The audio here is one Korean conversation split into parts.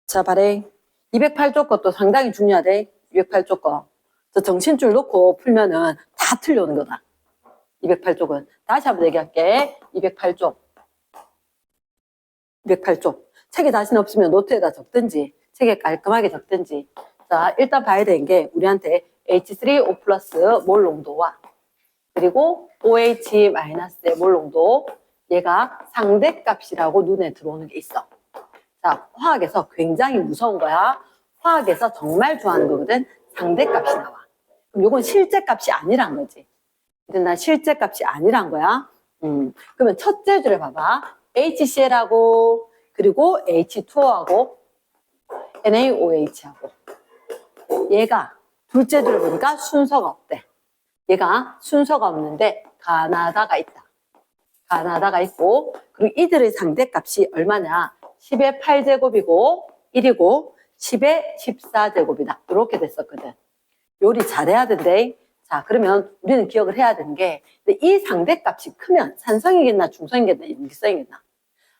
자, 발행. 208조 것도 상당히 중요하대. 208조 거. 저 정신줄 놓고 풀면은 다 틀려오는 거다. 208쪽은. 다시 한번 얘기할게. 208쪽. 208쪽. 책에 자신 없으면 노트에다 적든지, 책에 깔끔하게 적든지. 자, 일단 봐야 되는 게 우리한테 H3O 플러스 몰 농도와 그리고 OH-의 몰 농도, 얘가 상대값이라고 눈에 들어오는 게 있어. 자, 화학에서 굉장히 무서운 거야. 화학에서 정말 좋아하는 거거든. 상대값이 나와. 그럼 이건 실제값이 아니란 거지. 근데 난 실제값이 아니란 거야. 그러면 첫째 줄에 봐봐. HCl하고 그리고 H2O하고 NaOH하고 얘가 둘째 줄에 보니까 순서가 없대. 얘가 순서가 없는데 가나다가 있다. 가나다가 있고, 그리고 이들의 상대값이 얼마냐? 10의 8제곱이고 1이고 10의 14제곱이다. 이렇게 됐었거든. 요리 잘해야 된대. 자, 그러면 우리는 기억을 해야 되는 게, 이 상대값이 크면 산성이겠나 중성이겠나 염기성이겠나?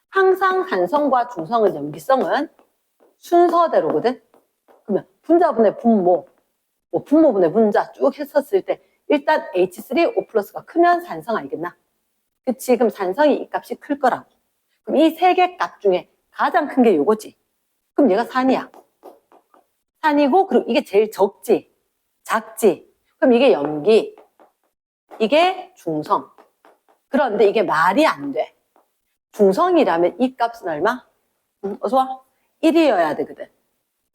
항상 산성과 중성의 염기성은 순서대로거든. 그러면 분자분의 분모, 뭐 분모분의 분자 쭉 했었을 때 일단 H3O 플러스가 크면 산성 아니겠나? 그치? 그럼 산성이 이 값이 클 거라고. 그럼 이 세 개 값 중에 가장 큰 게 요거지. 그럼 얘가 산이야. 산이고, 그리고 이게 제일 적지. 작지. 그럼 이게 염기. 이게 중성. 그런데 이게 말이 안 돼. 중성이라면 이 값은 얼마? 어서 와. 1이어야 되거든.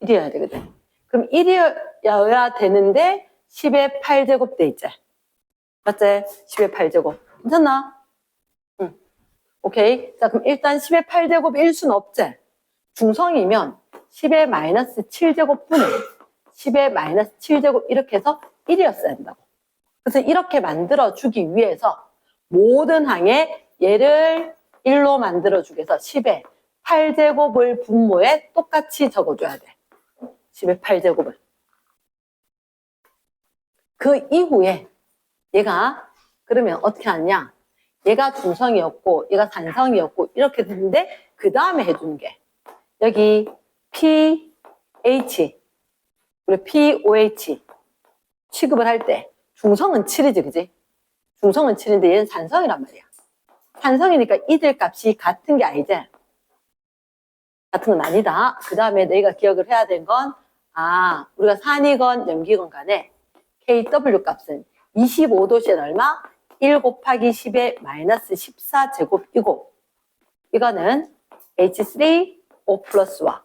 1이어야 되거든. 그럼 1이어야 되는데 10의 8제곱 돼 있지. 맞지? 10의 8제곱. 괜찮나? 응. 오케이. 자, 그럼 일단 10의 8제곱일 수는 없지. 중성이면 10의 마이너스 7제곱분의 10의 마이너스 7제곱 이렇게 해서 1이었어야 된다고. 그래서 이렇게 만들어주기 위해서 모든 항에 얘를 1로 만들어주기 위해서 10의 8제곱을 분모에 똑같이 적어줘야 돼. 10의 8제곱을. 그 이후에 얘가 그러면 어떻게 하냐? 얘가 중성이었고 얘가 산성이었고 이렇게 됐는데 그 다음에 해주는 게 여기 pH 그리고 POH 취급을 할 때 중성은 7이지, 그지? 중성은 7인데 얘는 산성이란 말이야. 산성이니까 이들 값이 같은 게 아니지? 같은 건 아니다. 그 다음에 너희가 기억을 해야 되는 건, 우리가 산이건 염기건 간에 KW 값은 25도씨엔 얼마? 1 곱하기 10의 마이너스 14제곱이고, 이거는 H3O 플러스와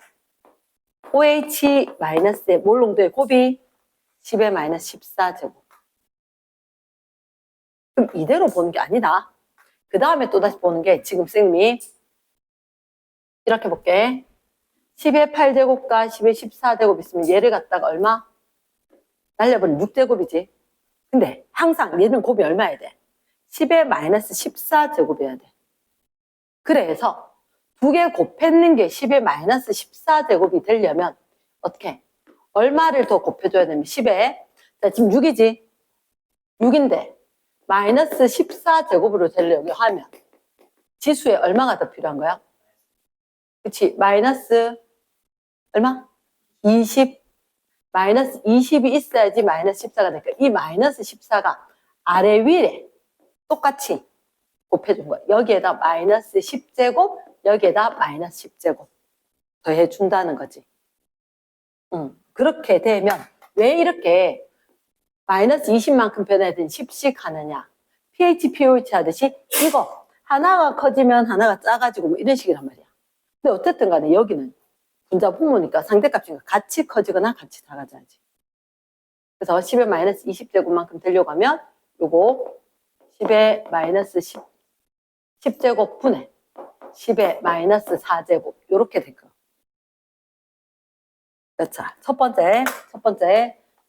OH 마이너스의 몰 농도의 곱이 10의 마이너스 14제곱. 그럼 이대로 보는 게 아니다. 그 다음에 또 다시 보는 게 지금 쌤이 이렇게 볼게. 10의 8제곱과 10의 14제곱 있으면 얘를 갖다가 얼마? 날려버리면 6제곱이지. 근데 항상 얘는 곱이 얼마야 돼? 10의 마이너스 14제곱이어야 돼. 그래서 두 개 곱했는 게 10의 마이너스 14제곱이 되려면 어떻게? 얼마를 더 곱해줘야 되면 10에 자 지금 6이지? 6인데 마이너스 14제곱으로 되려고 하면 지수에 얼마가 더 필요한 거야? 그치? 마이너스 얼마? 20 마이너스 20이 있어야지 마이너스 14가 되니까 이 마이너스 14가 아래 위에 똑같이 곱해준 거야. 여기에다 마이너스 10제곱 여기에다 마이너스 10제곱 더해준다는 거지. 그렇게 되면 왜 이렇게 마이너스 20만큼 변해야 되는 10씩 하느냐. pH, pOH 하듯이 이거 하나가 커지면 하나가 작아지고 뭐 이런 식이란 말이야. 근데 어쨌든 간에 여기는 분자 분모니까 상대값이니까 같이 커지거나 같이 작아져야지. 그래서 10의 마이너스 20제곱만큼 되려고 하면 요거 10의 마이너스 10제곱 분의 10의 마이너스 4제곱 요렇게 될 거. 자, 첫 번째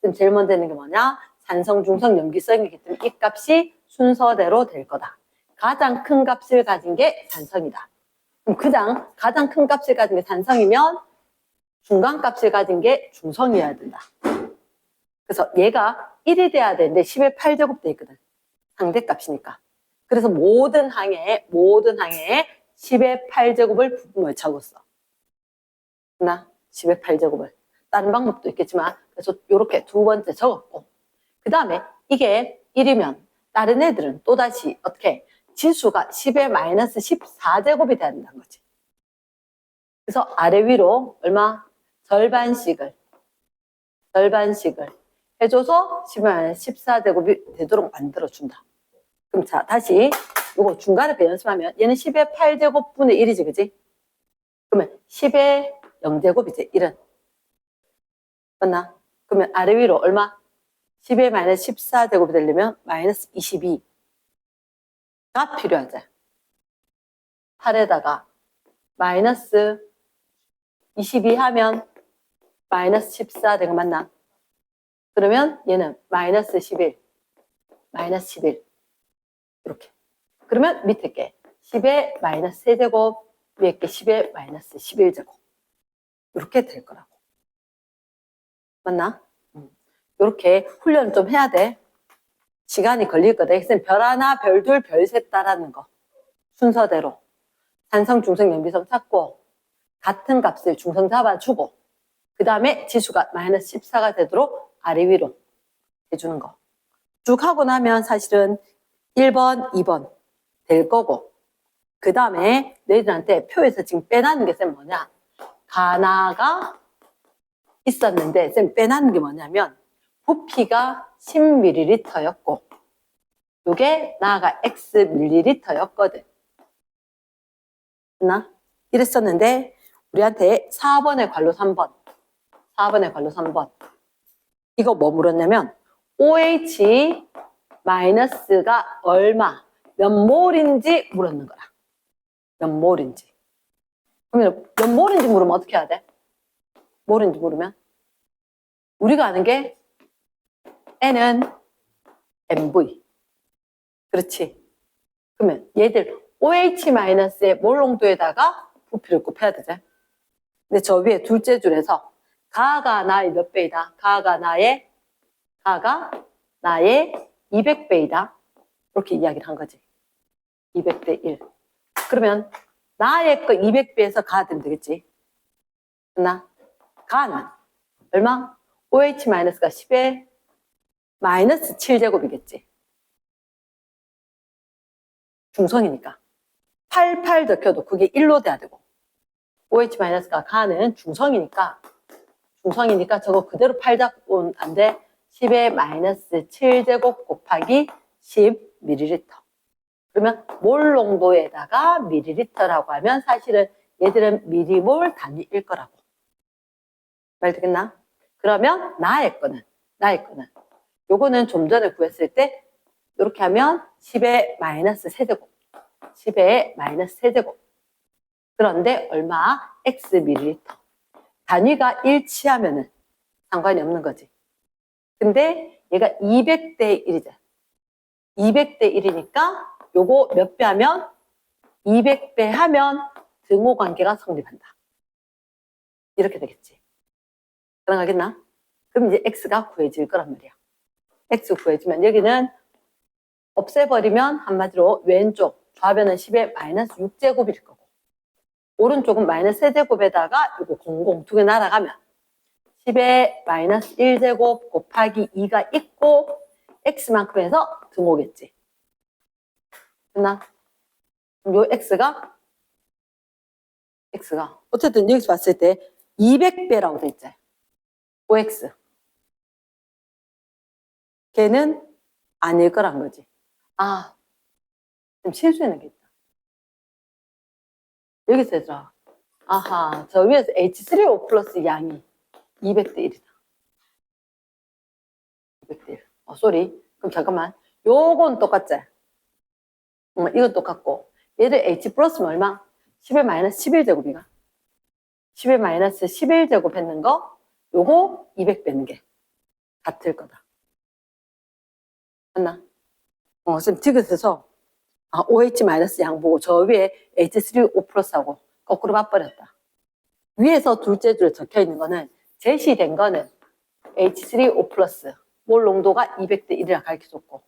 지금 제일 먼저 되는 게 뭐냐? 산성, 중성, 염기성이기 때문에 이 값이 순서대로 될 거다. 가장 큰 값을 가진 게 산성이다. 그럼 가장 큰 값을 가진 게 산성이면 중간 값을 가진 게 중성이어야 된다. 그래서 얘가 1이 돼야 되는데 10의 8제곱 돼 있거든. 상대값이니까. 그래서 모든 항에 10의 8제곱을 분모에 적었어. 나 10의 8제곱을. 다른 방법도 있겠지만 그래서 이렇게 두 번째 적었고 그 다음에 이게 1이면 다른 애들은 또다시 어떻게 지수가 10의 마이너스 14제곱이 돼야 된다는 거지. 그래서 아래 위로 얼마? 절반씩을 해줘서 10의 마이너스 14제곱이 되도록 만들어준다. 그럼 자 다시 이거 중간에 연습하면 얘는 10의 8제곱분의 1이지 그지? 그러면 10의 0제곱이지 1은 맞나? 그러면 아래 위로 얼마? 10의 마이너스 14제곱이 되려면 마이너스 22가 필요하지. 8에다가 마이너스 22 하면 마이너스 14 된 거 맞나? 그러면 얘는 마이너스 11 이렇게. 그러면 밑에 게 10의 마이너스 세제곱 위에 게 10의 마이너스 11제곱 이렇게 될 거라고. 맞나? 이렇게 훈련을 좀 해야 돼. 시간이 걸릴 거다. 엑스는 별 하나, 별 둘, 별 셋 따라하는 거. 순서대로. 산성, 중성, 연비성 찾고 같은 값을 중성 잡아주고 그 다음에 지수가 마이너스 14가 되도록 아래 위로 해주는 거. 쭉 하고 나면 사실은 1번, 2번 될 거고 그 다음에 너희들한테 표에서 지금 빼놨는 게 쌤 뭐냐? 가나가 있었는데 쌤 빼놨는 게 뭐냐면 부피가 10ml였고 요게 나가 Xml였거든. 나 이랬었는데 우리한테 4번의 괄호 3번 이거 뭐 물었냐면 OH 마이너스가 얼마 몇 몰인지 물었는 거라. 몇 몰인지. 그러면 몇 몰인지 물으면 어떻게 해야 돼? 몰인지 물으면 우리가 아는 게 N은 MV. 그렇지. 그러면 얘들 OH-의 몰 농도에다가 부피를 곱해야 되지. 근데 저 위에 둘째 줄에서 가가 나의 몇 배이다? 가가 나의 200배이다. 이렇게 이야기를 한 거지. 200대 1. 그러면 나의 거 200배에서 가 되면 되겠지. 나 가는 얼마? OH-가 10의 마이너스 7제곱이겠지. 중성이니까. 88 적혀도 그게 1로 돼야 되고. OH-가 가는 중성이니까 저거 그대로 8 잡고는 안 돼. 10의 마이너스 7제곱 곱하기 10ml. 그러면 몰 농도에다가 ml라고 하면 사실은 얘들은 미리몰 단위일 거라고. 말 되겠나? 그러면 나의 거는 요거는 좀 전에 구했을 때 이렇게 하면 10의 마이너스 세제곱 10의 마이너스 세제곱 그런데 얼마? Xml. 단위가 일치하면은 상관이 없는 거지. 근데 얘가 200대 1이죠. 200대 1이니까 요거 몇 배 하면? 200배 하면 등호 관계가 성립한다. 이렇게 되겠지. 가능하겠나? 그럼 이제 X가 구해질 거란 말이야. X 구해지면 여기는 없애버리면 한마디로 왼쪽 좌변은 10의 마이너스 6제곱일 거고 오른쪽은 마이너스 세제곱에다가 이거 00 두 개 날아가면 10의 마이너스 1제곱 곱하기 2가 있고 X만큼 해서 등호겠지. 됐나? 그럼 요 X가 어쨌든 여기서 봤을 때 200배라고 돼 있지. OX. 걔는 아닐 거란 거지. 아, 좀 실수해놓은 게 있다. 여기서 얘들아. 아하, 저 위에서 H3O 플러스 양이 200대 1이다. 200대 1. 쏘리. 그럼 잠깐만. 요건 똑같지? 이건 똑같고. 얘들 H 플러스는 얼마? 10의 마이너스 11제곱이가. 10의 마이너스 11제곱 했는 거, 요거 200 빼는 게 같을 거다. 맞나? 쌤 디귿에서 OH 마이너스 양 보고 저 위에 H3O 플러스하고 거꾸로 맞버렸다. 위에서 둘째 줄에 적혀 있는 거는 제시된 거는 H3O 플러스 몰 농도가 200대 1이라 가르쳐줬고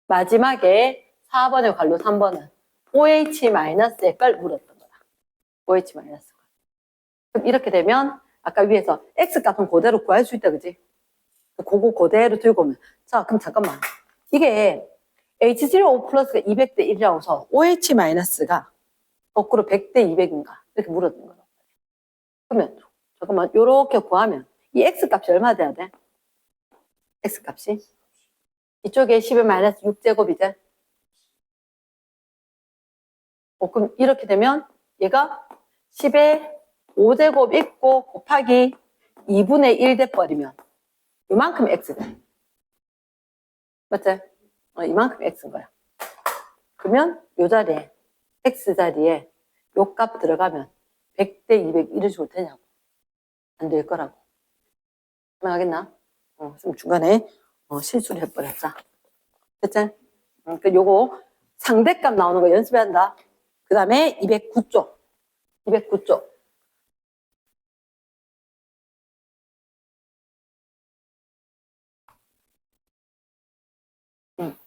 마지막에 4번의 괄호 3번은 OH 마이너스의 걸 물었던 거다. OH 마이너스 걸. 그럼 이렇게 되면 아까 위에서 X값은 그대로 구할 수 있다, 그지? 그거 그대로 들고 오면. 자, 그럼 잠깐만. 이게 H3O 플러스가 200대 1이라고 해서 OH 마이너스가 거꾸로 100대 200인가? 이렇게 물어주는 거야. 그러면 잠깐만, 요렇게 구하면 이 X값이 얼마 돼야 돼? X값이? 이쪽에 10의 마이너스 6제곱이지? 그럼 이렇게 되면 얘가 10의 5제곱 있고 곱하기 2분의 1 돼버리면 이만큼 X돼. 맞지? 이만큼 X인 거야. 그러면 요 자리에 X 자리에 요 값 들어가면 100대 200 이래 줄 테냐고. 안 될 거라고. 가능하겠나? 좀 중간에 실수를 해버렸자. 됐지? 그 요거 상대값 나오는 거 연습해야 한다. 그 다음에 209쪽. 209쪽. 응.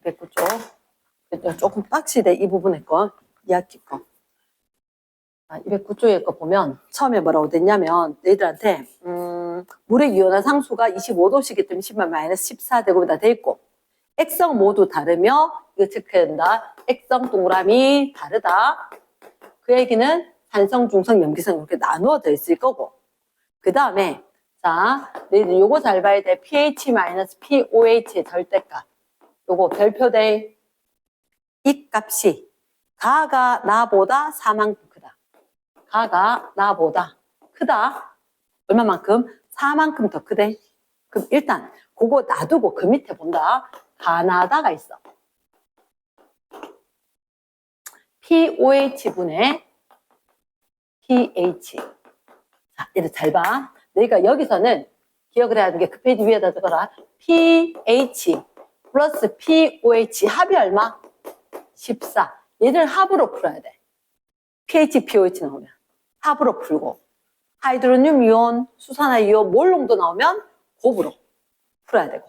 209쪽. 조금 빡치대, 이 부분의 거. 2학기 거. 209쪽의 거 보면 처음에 뭐라고 됐냐면 너희들한테 물의 유연한 상수가 25도씨이기 때문에 10만 마이너스 14제곱이다 돼 있고 액성 모두 다르며 이거 체크해야 된다. 액성 동그라미 다르다. 그 얘기는 산성, 중성, 염기성 이렇게 나누어져 있을 거고 그 다음에 자 너희들 요거 잘 봐야 돼. pH 마이너스 pOH의 절대값 요거 별표대 이 값이 가가 나보다 4만큼 크다. 가가 나보다 크다. 얼마만큼? 4만큼 더 크대. 그럼 일단 그거 놔두고 그 밑에 본다. 가나다가 있어. POH분의 pH. 자, 얘를 잘 봐. 너희가 여기서는 기억을 해야 되는 게 그 페이지 위에다 적어라. pH 플러스 POH 합이 얼마? 14. 얘를 합으로 풀어야 돼. pH, POH 나오면. 합으로 풀고 하이드로늄 이온, 수산화 이온, 몰롱도 나오면 곱으로 풀어야 되고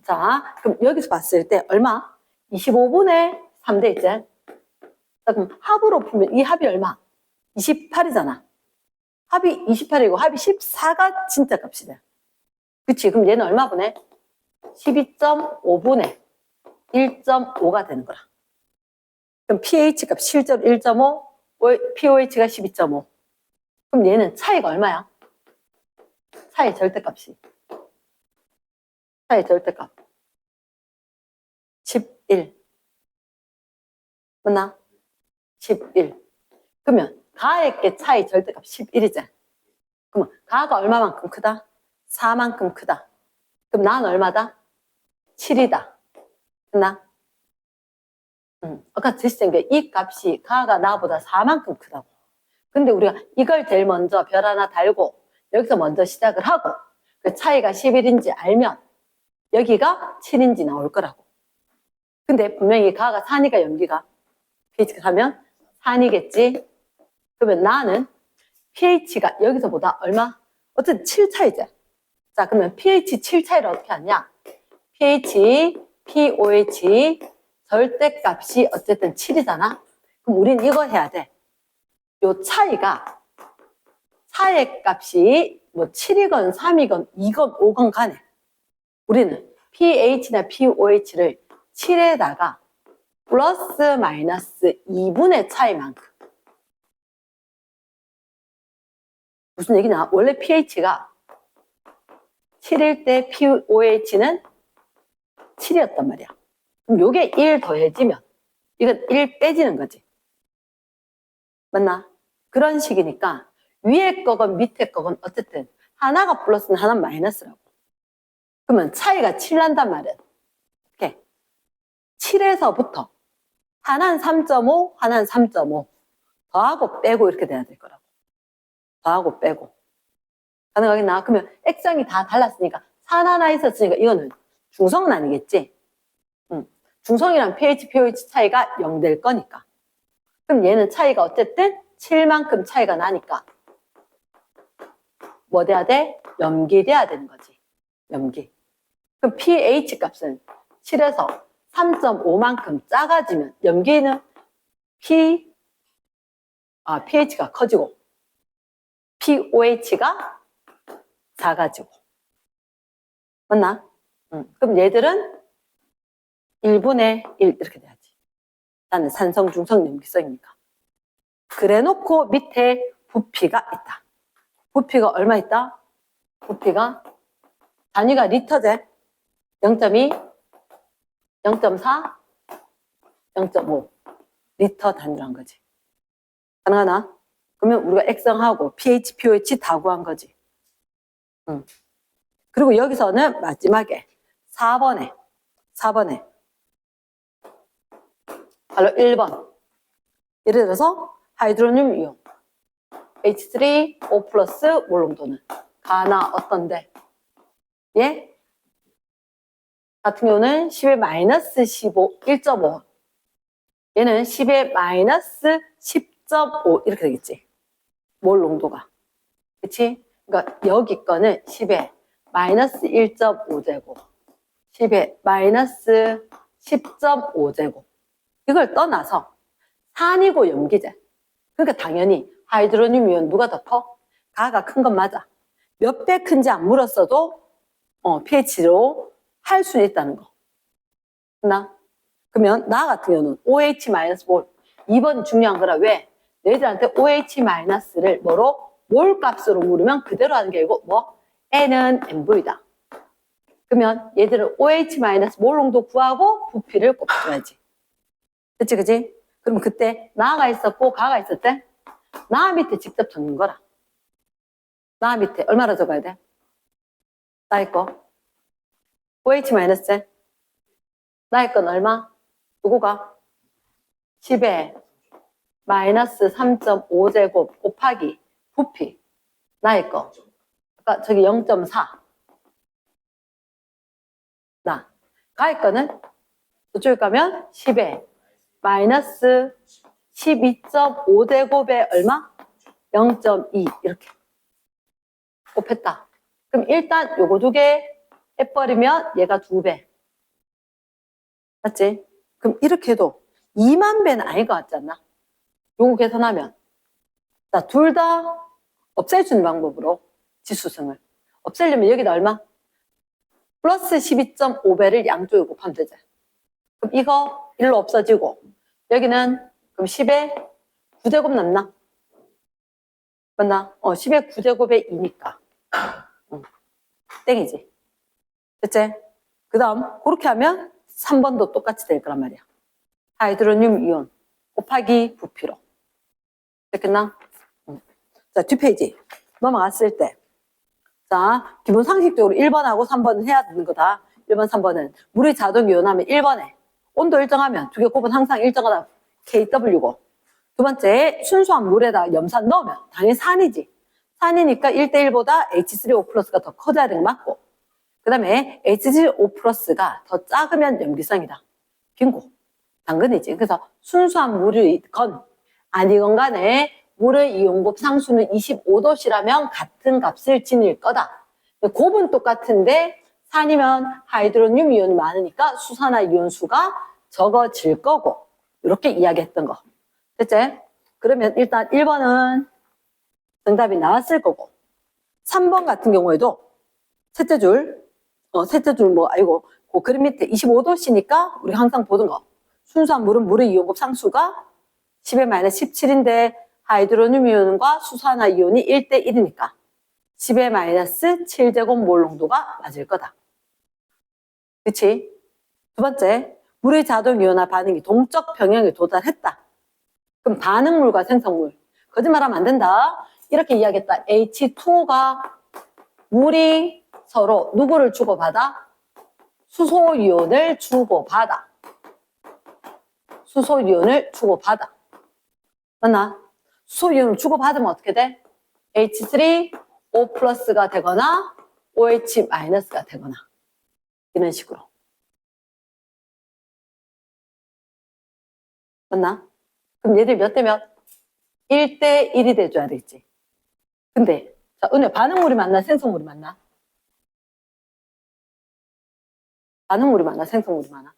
자 그럼 여기서 봤을 때 얼마? 25분의 3대 있지? 자, 그럼 합으로 풀면 이 합이 얼마? 28이잖아. 합이 28이고 합이 14가 진짜 값이 돼. 그치? 그럼 얘는 얼마 분해? 12.5분의 1.5가 되는 거라. 그럼 pH 값 실제로 1.5, POH가 12.5. 그럼 얘는 차이가 얼마야? 차이 절대값이. 차이 절대값. 11. 맞나? 11. 그러면 가의 차이 절대값 11이지. 그러면 가가 얼마만큼 크다? 4만큼 크다. 그럼 난 얼마다? 7이다. 됐나? 아까 제시된 게 이 값이 가가 나보다 4만큼 크다고. 근데 우리가 이걸 제일 먼저 별 하나 달고 여기서 먼저 시작을 하고 그 차이가 11인지 알면 여기가 7인지 나올 거라고. 근데 분명히 가가 산이가 염기가 pH가 하면 산이겠지. 그러면 나는 pH가 여기서보다 얼마? 어쨌든 7 차이지. 자 그러면 pH 7 차이를 어떻게 하냐? pH, pOH 절대값이 어쨌든 7이잖아. 그럼 우린 이거 해야 돼. 요 차이가 차의 값이 뭐 7이건 3이건 2건 5건 간에 우리는 pH나 pOH를 7에다가 플러스 마이너스 2분의 차이만큼. 무슨 얘기냐? 원래 pH가 7일 때 pOH는 7이었단 말이야. 그럼 요게 1 더해지면 이건 1 빼지는 거지. 맞나? 그런 식이니까 위에 거건 밑에 거건 어쨌든 하나가 플러스는 하나는 마이너스라고. 그러면 차이가 7 난단 말이야. 이렇게 7에서부터 하나는 3.5, 하나는 3.5 더하고 빼고 이렇게 돼야 될 거라고. 더하고 빼고. 가능하겠나? 그러면 액정이 다 달랐으니까 산 하나 있었으니까 이거는 중성은 아니겠지? 중성이랑 pH, pOH 차이가 0 될 거니까. 그럼 얘는 차이가 어쨌든 7만큼 차이가 나니까 뭐 돼야 돼? 염기돼야 되는 거지. 염기. 그럼 pH 값은 7에서 3.5만큼 작아지면 염기는 pH가 커지고 pOH가 작아지고. 맞나? 그럼 얘들은 1분의 1 이렇게 돼야지. 나는 산성, 중성, 염기성이니까. 그래 놓고 밑에 부피가 있다. 부피가 얼마 있다? 부피가 단위가 리터제. 0.2, 0.4, 0.5 리터 단위란 거지. 가능하나? 그러면 우리가 액성하고 pH, pOH 다 구한 거지. 그리고 여기서는 마지막에 4번에 바로 1번. 예를 들어서 하이드로늄 이온 H3O 플러스 몰농도는 가나 어떤데? 예? 같은 경우는 10의 마이너스 15, 1.5. 얘는 10의 마이너스 10.5 이렇게 되겠지. 몰 농도가. 그치? 그러니까 여기 거는 10의 마이너스 1.5제곱, 10의 마이너스 10.5제곱. 이걸 떠나서 산이고 염기제. 그러니까 당연히 하이드로늄 이온 누가 더 커? 가가 큰 건 맞아. 몇 배 큰지 안 물었어도 pH로 할 수 있다는 거. 나? 그러면 나 같은 경우는 OH-몰 2번이 중요한 거라. 왜? 너희들한테 OH-를 뭐로? 몰 값으로 물으면 그대로 하는 게 아니고 뭐? N은 MV다. 그러면 얘들은 OH- 몰 농도 구하고 부피를 곱해줘야지. 그치 그치? 그럼 그때 나가 있었고 가가 있었대? 나 밑에 직접 적는 거라. 나 밑에 얼마나 적어야 돼? 나의 거 OH-제 나의 건 얼마? 누구가? 10에 마이너스 3.5제곱 곱하기 부피 나의 거 아까 저기 0.4 나 가의 거는 저쪽에 가면 10에 마이너스 12.5제곱에 얼마? 0.2 이렇게 곱했다. 그럼 일단 요거 두 개 해버리면 얘가 2배. 맞지? 그럼 이렇게 해도 2만 배는 아닌 것 같지 않나? 요거 계산하면. 자, 둘 다 없애주는 방법으로 지수승을. 없애려면 여기다 얼마? 플러스 12.5배를 양쪽에 곱하면 되죠. 그럼 이거 1로 없어지고 여기는 그럼 10의 9제곱 남나? 맞나? 10의 9제곱에 2니까. 땡이지. 됐지? 그 다음 그렇게 하면 3번도 똑같이 될 거란 말이야. 하이드로늄 이온 곱하기 부피로. 됐겠나? 자, 뒷페이지 넘어갔을 때 자, 기본 상식적으로 1번하고 3번은 해야 되는 거다. 1번, 3번은 물이 자동 이온하면 1번에 온도 일정하면 두 개 곱은 항상 일정하다. KW고 두 번째 순수한 물에다 염산 넣으면 당연히 산이지. 산이니까 1대1보다 H3O 플러스가 더 커져야 되는 거 맞고 그 다음에 H3O 플러스가 더 작으면 염기성이다. 빙고. 당근이지. 그래서 순수한 물이건 아니건 간에 물의 이온곱 상수는 25도씨라면 같은 값을 지닐 거다. 곱은 똑같은데 산이면 하이드로늄 이온이 많으니까 수산화 이온수가 적어질 거고 이렇게 이야기했던 거. 됐지? 그러면 일단 1번은 정답이 나왔을 거고 3번 같은 경우에도 셋째 줄 그 그림 밑에 25도씨니까 우리가 항상 보던 거 순수한 물은 물의 이온곱 상수가 10의 마이너스 17인데 하이드로늄 이온과 수산화 이온이 1대1이니까 10의 마이너스 7제곱 몰 농도가 맞을 거다. 그치? 두 번째, 물의 자동 이온화 반응이 동적 병형에 도달했다. 그럼 반응물과 생성물. 거짓말하면 안 된다. 이렇게 이야기했다. H2O가 물이 서로 누구를 주고받아? 수소 이온을 주고받아. 수소 이온을 주고받아. 맞나? 수소 이온을 주고받으면 어떻게 돼? H3O 플러스가 되거나 OH 마이너스가 되거나 이런 식으로. 맞나? 그럼 얘들 몇 대 몇? 1대1이 돼줘야 되겠지. 근데 자, 은혜 반응물이 맞나 생성물이 맞나? 반응물이 맞나 생성물이 맞나?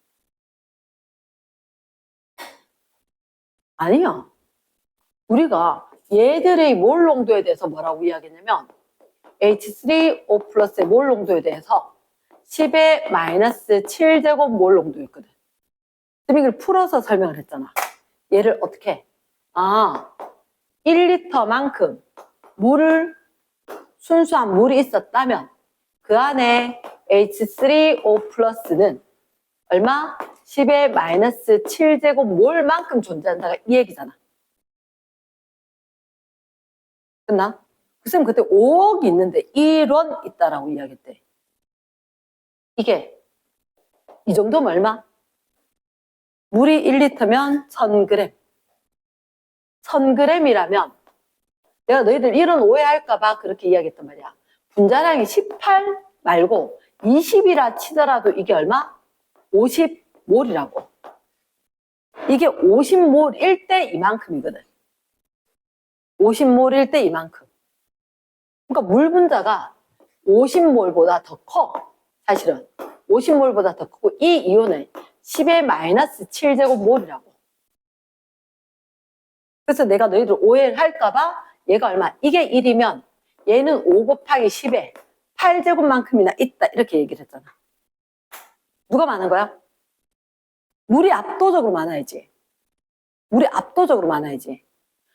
아니요. 우리가 얘들의 몰 농도에 대해서 뭐라고 이야기했냐면 H3O 플러스의 몰 농도에 대해서 10의 마이너스 7제곱 몰 농도였거든. 지금 이걸 풀어서 설명을 했잖아. 얘를 어떻게 해? 1리터만큼 순수한 물이 있었다면 그 안에 H3O 플러스는 얼마? 10의 마이너스 7제곱 몰만큼 존재한다가 이 얘기잖아. 끝나? 그 쌤 그때 5억이 있는데 1원 있다라고 이야기했대. 이게 이 정도면 얼마? 물이 1리터면 1000g. 1000g이라면 내가 너희들 이런 오해할까봐 그렇게 이야기했단 말이야. 분자량이 18 말고 20이라 치더라도 이게 얼마? 50몰이라고. 이게 50몰일 때 이만큼이거든. 50몰일 때 이만큼. 그러니까 물 분자가 50몰보다 더 커. 사실은 50몰보다 더 크고 이 이온은 10의 마이너스 7제곱몰이라고. 그래서 내가 너희들 오해를 할까봐 얘가 얼마? 이게 1이면 얘는 5 곱하기 10에 8제곱만큼이나 있다 이렇게 얘기를 했잖아. 누가 많은 거야? 물이 압도적으로 많아야지. 물이 압도적으로 많아야지.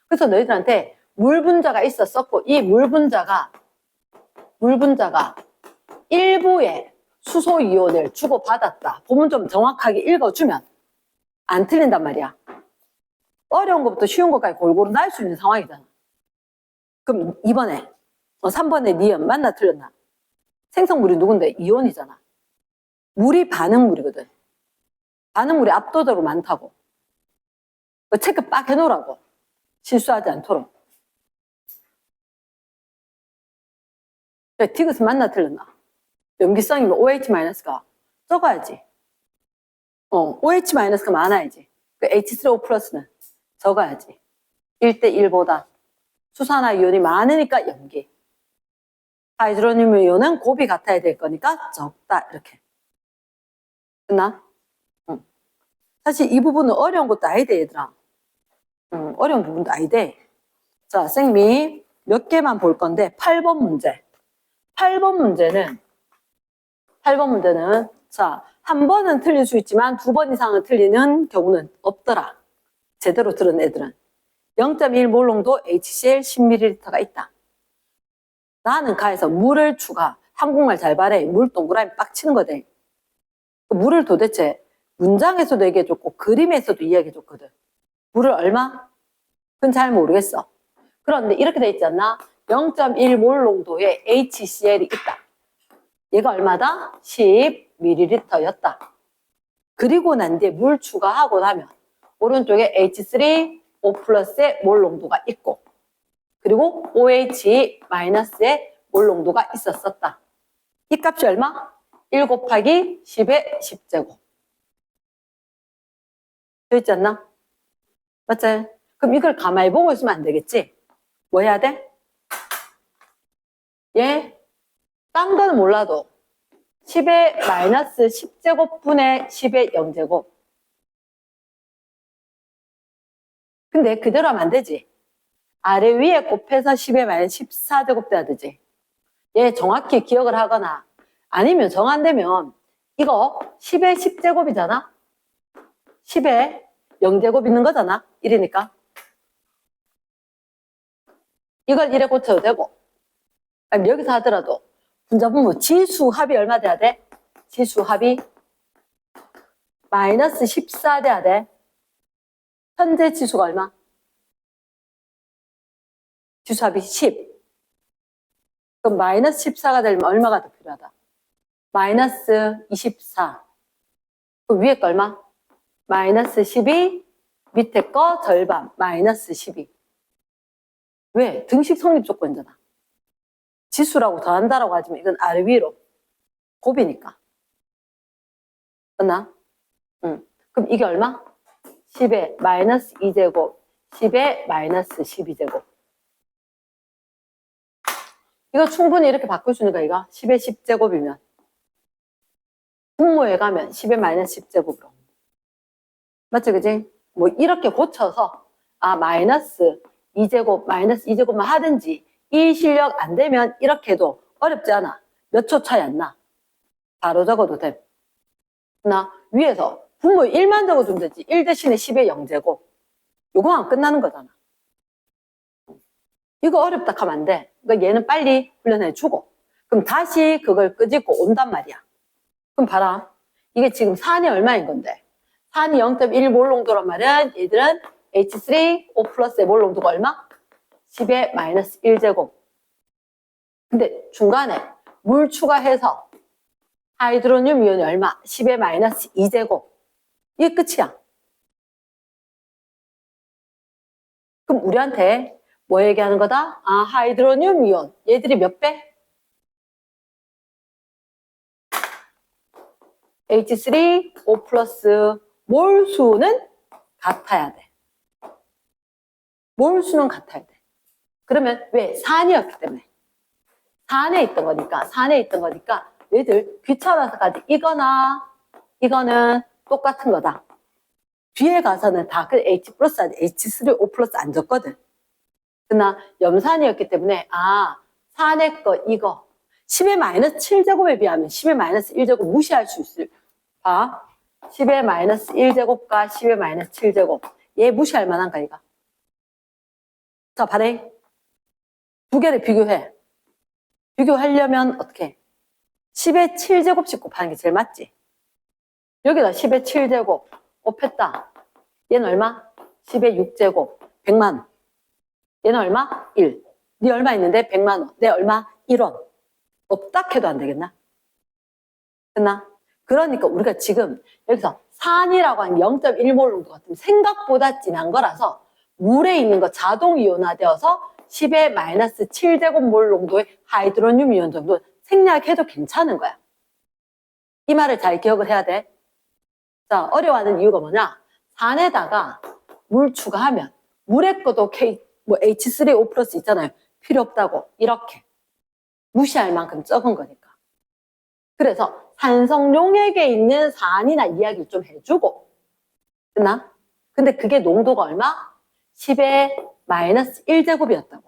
그래서 너희들한테 물 분자가 있었었고 이 물 분자가 일부의 수소 이온을 주고받았다. 보면 좀 정확하게 읽어주면 안 틀린단 말이야. 어려운 것부터 쉬운 것까지 골고루 날 수 있는 상황이잖아. 그럼 이번에 3번에 니은 맞나 틀렸나? 생성물이 누군데? 이온이잖아. 물이 반응물이거든. 반응물이 압도적으로 많다고. 체크 빡 해놓으라고. 실수하지 않도록. 그래, 디귿은 맞나 틀렸나? 염기성이면 OH-가 적어야지. OH-가 많아야지. 그 H3O 플러스는 적어야지. 1대1보다 수산화 이온이 많으니까 염기. 하이드로늄 이온은 곱이 같아야 될 거니까 적다. 이렇게. 끝나? 응. 사실 이 부분은 어려운 것도 아니대, 얘들아. 어려운 부분도 아니대. 자, 쌤이 몇 개만 볼 건데 8번 문제. 8번 문제는 자, 한 번은 틀릴 수 있지만 2번 이상은 틀리는 경우는 없더라. 제대로 들은 애들은. 0.1몰 농도 HCl 10ml가 있다. 나는 가에서 물을 추가. 한국말 잘 말해. 물 동그라미 빡치는 거대. 물을 도대체 문장에서도 얘기해줬고 그림에서도 이야기해줬거든. 물을 얼마? 그건 잘 모르겠어. 그런데 이렇게 돼 있지 않나? 0.1몰 농도의 HCl이 있다. 얘가 얼마다? 10ml였다. 그리고 난 뒤에 물 추가하고 나면 오른쪽에 H3O 플러스의 몰 농도가 있고 그리고 OH 마이너스의 몰 농도가 있었었다. 이 값이 얼마? 1 곱하기 10의 10제곱. 돼 있지 않나? 맞지? 그럼 이걸 가만히 보고 있으면 안 되겠지? 뭐 해야 돼? 딴 거는 몰라도 10의 마이너스 10제곱분의 10의 0제곱. 근데 그대로 하면 안 되지. 아래 위에 곱해서 10의 마이너스 14제곱 돼야 되지. 얘 정확히 기억을 하거나 아니면 정 안 되면 이거 10의 10제곱이잖아? 10의 0제곱 있는 거잖아? 1이니까. 이걸 1에 고쳐도 되고 아니 여기서 하더라도 분자분모 지수합이 얼마 돼야 돼? 지수합이 마이너스 14 돼야 돼. 현재 지수가 얼마? 지수합이 10. 그럼 마이너스 14가 되려면 얼마가 더 필요하다? 마이너스 24. 그럼 위에 거 얼마? 마이너스 12. 밑에 거 절반. 마이너스 12. 왜? 등식 성립 조건이잖아. 지수라고 더한다라고 하지만 이건 아래 위로 곱이니까. 맞나? 응. 그럼 이게 얼마? 10의 마이너스 2제곱, 10의 마이너스 12제곱. 이거 충분히 이렇게 바꿀 수 있는 거 이거? 10의 10제곱이면. 분모에 가면 10의 마이너스 10제곱으로. 맞지, 그지? 뭐 이렇게 고쳐서 마이너스 2제곱 마이너스 2제곱만 하든지 이 실력 안 되면 이렇게 해도 어렵지 않아. 몇 초 차이 안 나. 바로 적어도 돼. 나 위에서 분모 1만 적어주면 되지. 1 대신에 10의 0제곱. 요거만 끝나는 거잖아. 이거 어렵다 하면 안 돼. 그러니까 얘는 빨리 훈련해 주고. 그럼 다시 그걸 끄집고 온단 말이야. 그럼 봐라. 이게 지금 산이 얼마인 건데? 산이 0.1몰 농도란 말은 얘들은 H3O 플러스의 몰 농도가 얼마? 10의 마이너스 1제곱. 근데 중간에 물 추가해서 하이드로늄 이온이 얼마? 10의 마이너스 2제곱. 이게 끝이야. 그럼 우리한테 뭐 얘기하는 거다? 아, 하이드로늄 이온. 얘들이 몇 배? H3O 플러스 몰수는 같아야 돼. 몰수는 같아야 돼. 그러면 왜? 산이었기 때문에. 산에 있던 거니까 얘들 귀찮아서까지 이거나 이거는 똑같은 거다. 뒤에 가서는 다 그 H 플러스, H3O 플러스 안 줬거든. 그러나 염산이었기 때문에 아, 산의 거 이거 10의 마이너스 7제곱에 비하면 10의 마이너스 1제곱 무시할 수 있을. 봐. 10의 마이너스 1제곱과 10의 마이너스 7제곱. 얘 무시할 만한가, 이가? 자, 봐라. 두 개를 비교해. 비교하려면 어떻게? 10의 7제곱씩 곱하는 게 제일 맞지? 여기다 10의 7제곱 곱했다. 얘는 얼마? 10의 6제곱. 100만. 얘는 얼마? 1. 네 얼마 있는데? 100만 원. 내 얼마? 1원. 없다 해도 안 되겠나? 됐나? 그러니까 우리가 지금 여기서 산이라고 하는 0.1몰 농도 같으면 생각보다 진한 거라서 물에 있는 거 자동 이온화되어서 10의 마이너스 7제곱몰 농도의 하이드로늄 이온 정도 생략해도 괜찮은 거야. 이 말을 잘 기억을 해야 돼. 자, 어려워하는 이유가 뭐냐? 산에다가 물 추가하면 물의 것도 H3O 플러스 있잖아요. 필요 없다고 이렇게 무시할 만큼 적은 거니까. 그래서 산성용액에 있는 산이나 이야기를 좀 해주고. 됐나? 근데 그게 농도가 얼마? 10의 마이너스 1제곱이었다고.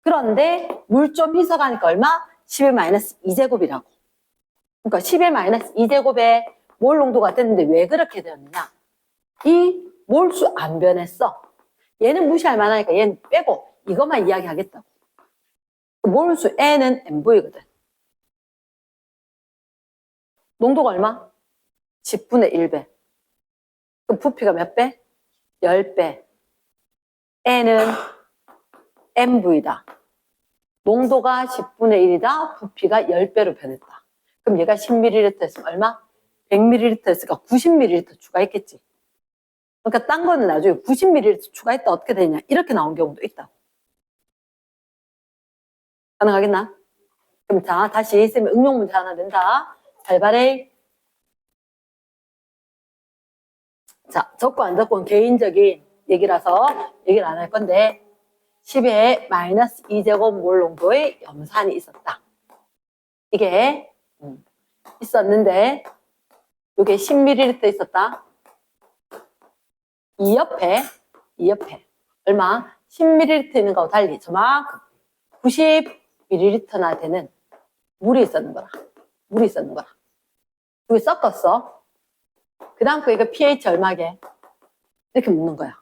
그런데 물 좀 희석하니까 얼마? 10의 마이너스 2제곱이라고. 그러니까 10의 마이너스 2제곱에 몰 농도가 됐는데 왜 그렇게 되었느냐? 이 몰수 안 변했어. 얘는 무시할 만하니까 얘는 빼고 이것만 이야기하겠다고. 몰수 N은 MV거든. 농도가 얼마? 10분의 1배. 그럼 부피가 몇 배? 10배. N은 MV다. 농도가 10분의 1이다. 부피가 10배로 변했다. 그럼 얘가 10ml였으면 얼마? 100ml였으니까 90ml 추가했겠지. 그러니까 딴 거는 나중에 90ml 추가했다 어떻게 되냐 이렇게 나온 경우도 있다고. 가능하겠나? 그럼 자, 다시 쌤이 응용 문제 하나 낸다. 잘 봐래. 자, 적고 안 적고는 개인적인 얘기라서 얘기를 안 할 건데 10의 마이너스 2제곱몰 농도의 염산이 있었다. 이게 있었는데 이게 10ml 있었다. 이 옆에 얼마? 10ml 있는 거하고 달리 저만큼 90ml나 되는 물이 있었는 거라. 그게 섞었어. 그 다음 거 이거 pH 얼마게? 이렇게 묻는 거야.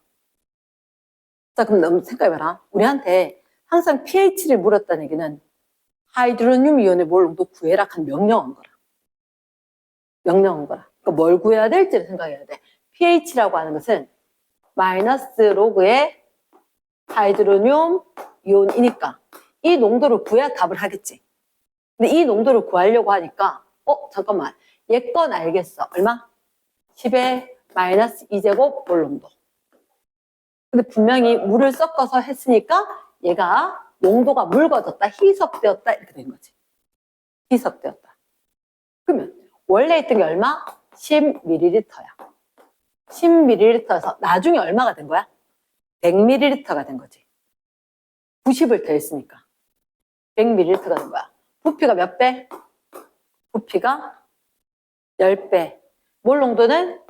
자, 그럼 너무 생각해봐라. 우리한테 항상 pH를 물었다는 얘기는 하이드로늄 이온의 몰 농도 구해라 한 명령한 거라. 그러니까 뭘 구해야 될지를 생각해야 돼. pH라고 하는 것은 마이너스 로그의 하이드로늄 이온이니까 이 농도를 구해야 답을 하겠지. 근데 이 농도를 구하려고 하니까 잠깐만. 얘 건 알겠어. 얼마? 10의 마이너스 2제곱 몰 농도. 근데 분명히 물을 섞어서 했으니까 얘가 농도가 묽어졌다, 희석되었다 이렇게 된 거지. 희석되었다. 그러면 원래 있던 게 얼마? 10ml야. 10ml에서 나중에 얼마가 된 거야? 100ml가 된 거지. 90을 더했으니까 100ml가 된 거야. 부피가 몇 배? 부피가 10배. 몰 농도는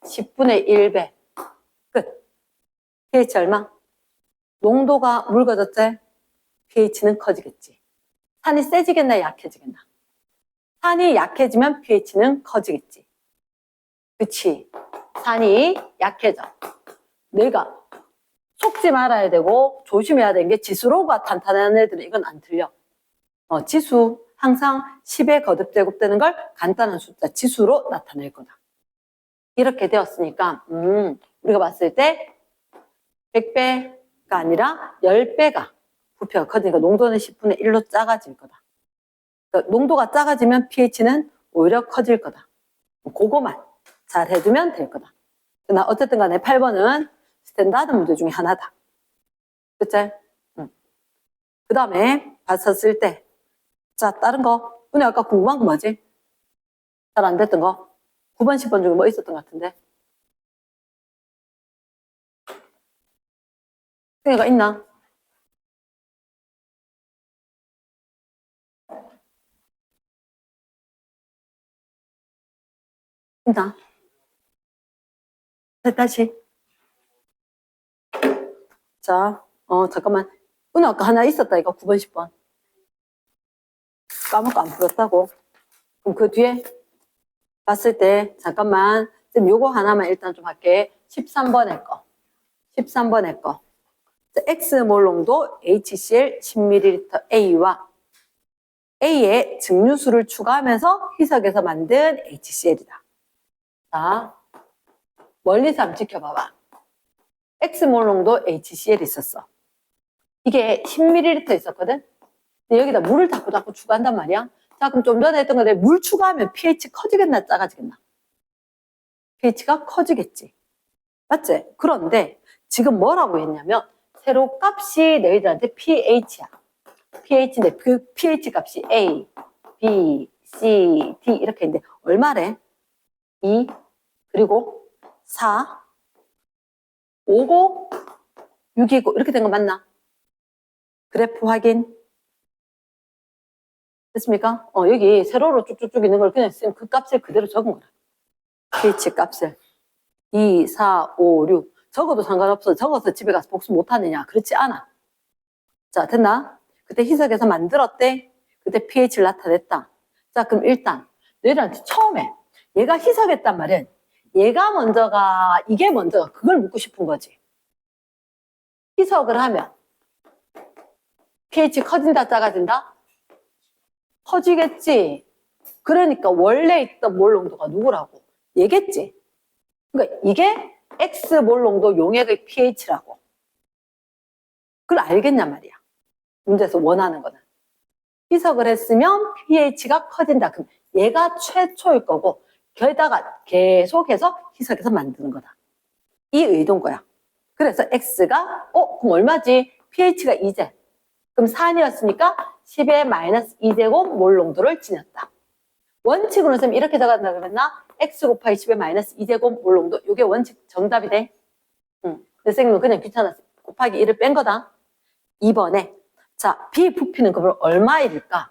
10분의 1배. 끝. pH 얼마? 농도가 묽어졌지? pH는 커지겠지. 산이 세지겠나 약해지겠나? 산이 약해지면 pH는 커지겠지. 그치? 산이 약해져. 내가 속지 말아야 되고 조심해야 되는 게 지수로가 탄탄한 애들은 이건 안 틀려. 지수 항상 10에 거듭제곱되는 걸 간단한 숫자 지수로 나타낼 거다. 이렇게 되었으니까 우리가 봤을 때 100배가 아니라 10배가 부피가 커지니까 농도는 10분의 1로 작아질 거다. 그러니까 농도가 작아지면 pH는 오히려 커질 거다. 그거만 잘 해두면 될 거다. 나 어쨌든 간에 8번은 스탠다드 문제 중에 하나다. 그치? 그 다음에 봤었을 때, 자, 다른 거. 은혜 아까 궁금한 거 뭐지? 잘 안 됐던 거. 9번, 10번 중에 뭐 있었던 것 같은데? 은혜가 있나? 있나? 다시. 자, 잠깐만. 은혜 아까 하나 있었다, 이거 9번, 10번. 까먹고 안 풀었다고. 그럼 그 뒤에 봤을 때, 잠깐만. 지금 요거 하나만 일단 좀 할게. 13번의 거. 13번의 거. X몰 농도 HCl 10ml A와 A의 증류수를 추가하면서 희석해서 만든 HCl이다. 자, 멀리서 한번 지켜봐봐. X몰 농도 HCl 있었어. 이게 10ml 있었거든? 근데 여기다 물을 자꾸 추가한단 말이야. 자, 그럼 좀 전에 했던 건데 물 추가하면 pH 커지겠나 작아지겠나? pH가 커지겠지. 맞지? 그런데 지금 뭐라고 했냐면 세로 값이 너희들한테 pH야. pH인데 그 pH 값이 A, B, C, D 이렇게 있는데 얼마래? 2, 그리고 4, 5고 6이고 이렇게 된 거 맞나? 그래프 확인. 됐습니까? 여기 세로로 쭉쭉쭉 있는 걸 그냥 쓰면 그 값을 그대로 적은 거라. pH 값을 2, 4, 5, 6 적어도 상관없어. 적어서 집에 가서 복수 못하느냐? 그렇지 않아. 자, 됐나? 그때 희석해서 만들었대. 그때 pH를 나타냈다. 자, 그럼 일단 너희들한테 처음에 얘가 희석했단 말은 얘가 먼저가 이게 먼저가 그걸 묻고 싶은 거지. 희석을 하면 pH 커진다 작아진다? 커지겠지. 그러니까 원래 있던 몰 농도가 누구라고? 얘겠지. 그러니까 이게 X몰 농도 용액의 pH라고. 그걸 알겠냔 말이야. 문제에서 원하는 거는. 희석을 했으면 pH가 커진다. 그럼 얘가 최초일 거고 게다가 계속해서 희석해서 만드는 거다. 이 의도인 거야. 그래서 X가 그럼 얼마지? pH가 2제. 그럼 4였으니까 10의 마이너스 2제곱 몰 농도를 지녔다. 원칙으로 쓰면 이렇게 적었다 그랬나? X 곱하기 10의 마이너스 2제곱 몰 농도. 이게 원칙 정답이 돼. 근데 선생님은 그냥 귀찮아서 곱하기 1을 뺀 거다. 2번에 자, B 부피는 그러면 얼마일까?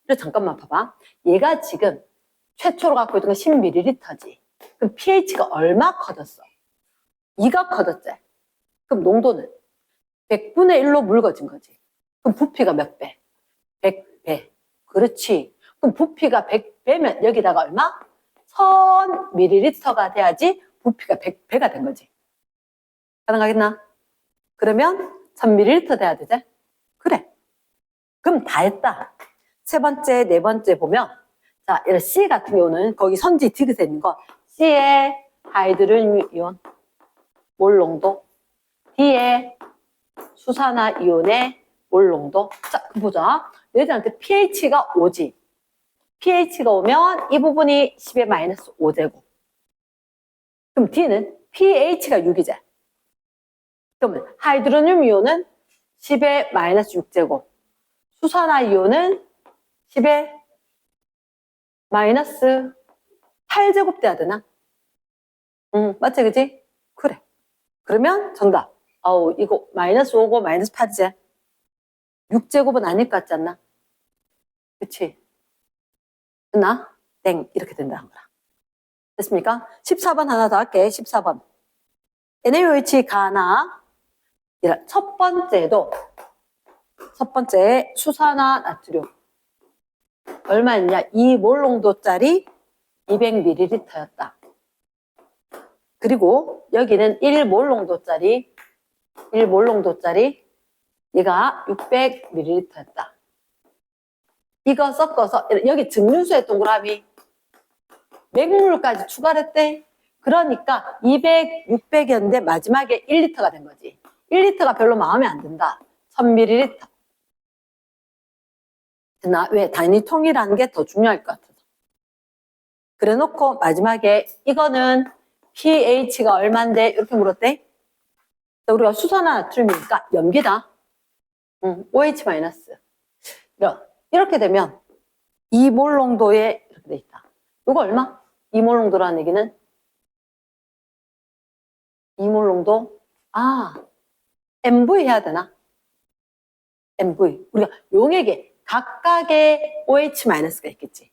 그래 잠깐만 봐봐. 얘가 지금 최초로 갖고 있던 건 10ml지. 그럼 pH가 얼마 커졌어? 2가 커졌지. 그럼 농도는 100분의 1로 묽어진 거지. 그럼 부피가 몇 배? 100배. 그렇지. 그럼 부피가 100배면 여기다가 얼마? 1000ml가 돼야지 부피가 100배가 된 거지. 가능하겠나? 그러면 1000ml 돼야 되지? 그래. 그럼 다 했다. 세 번째, 네 번째 보면 자, 이런 C 같은 경우는 거기 선지 디귿에 있는 거 C의 하이드로gen 이온 몰 농도, D의 수산화 이온의 몰 농도. 자, 그럼 보자. 얘들한테 pH가 5지. pH가 오면 이 부분이 10의 마이너스 5제곱. 그럼 D는 pH가 6이지. 그러면 하이드로늄 이온은 10의 마이너스 6제곱. 수산화 이온은 10의 마이너스 8제곱 돼야 되나? 맞지, 그지? 그래. 그러면 정답. 이거 마이너스 5고 마이너스 8이지? 6제곱은 아닐 것 같지 않나? 그치? 됐나? 땡. 이렇게 된다는 거라. 됐습니까? 14번 하나 더 할게. 14번. NaOH 가나 첫 번째 수산화나트륨 얼마였냐? 2몰 농도짜리 200ml였다. 그리고 여기는 1몰 농도짜리 얘가 600ml였다. 이거 섞어서 여기 증류수에 동그라미 맹물까지 추가를 했대. 그러니까 200, 600이었는데 마지막에 1리터가 된 거지. 1리터가 별로 마음에 안 든다. 1000ml. 왜? 당연히 통일하는 게 더 중요할 것 같아서. 그래 놓고 마지막에 이거는 pH가 얼만데? 이렇게 물었대. 우리가 수산화나트륨이니까 염기다. OH 마이너스. 이렇게 되면 2몰 농도에 이렇게 돼 있다. 이거 얼마? 2몰 농도라는 얘기는 2몰 농도. MV 해야 되나? MV. 우리가 용액에 각각의 OH-가 있겠지.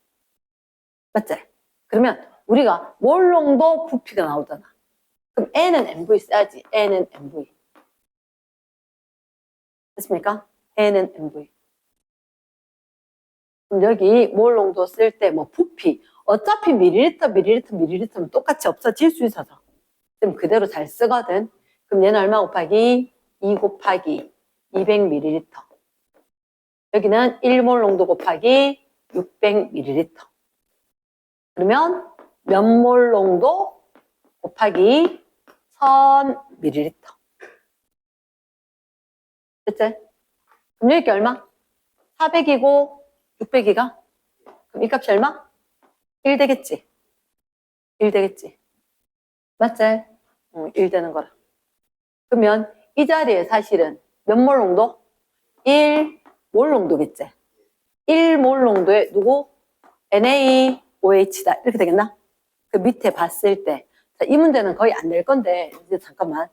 맞지? 그러면 우리가 몰 농도 부피가 나오잖아. 그럼 N은 MV 써야지. N은 MV. 됐습니까? N은 MV. 그럼 여기 몰 농도 쓸 때 뭐 부피. 어차피 밀리리터는 똑같이 없어질 수 있어서. 그럼 그대로 잘 쓰거든. 그럼 얘는 얼마 곱하기? 2 곱하기 200ml. 여기는 1몰 농도 곱하기 600ml. 그러면 몇 몰 농도 곱하기 1000ml. 됐지? 그럼 여기 얼마? 400이고 600이가? 그럼 이 값이 얼마? 1 되겠지? 1 되겠지? 맞지? 1 되는 거라. 그러면 이 자리에 사실은 몇 몰 농도? 1몰 농도겠지? 1몰 농도에 누구? NaOH다. 이렇게 되겠나? 그 밑에 봤을 때. 자, 이 문제는 거의 안 될 건데, 이제 잠깐만.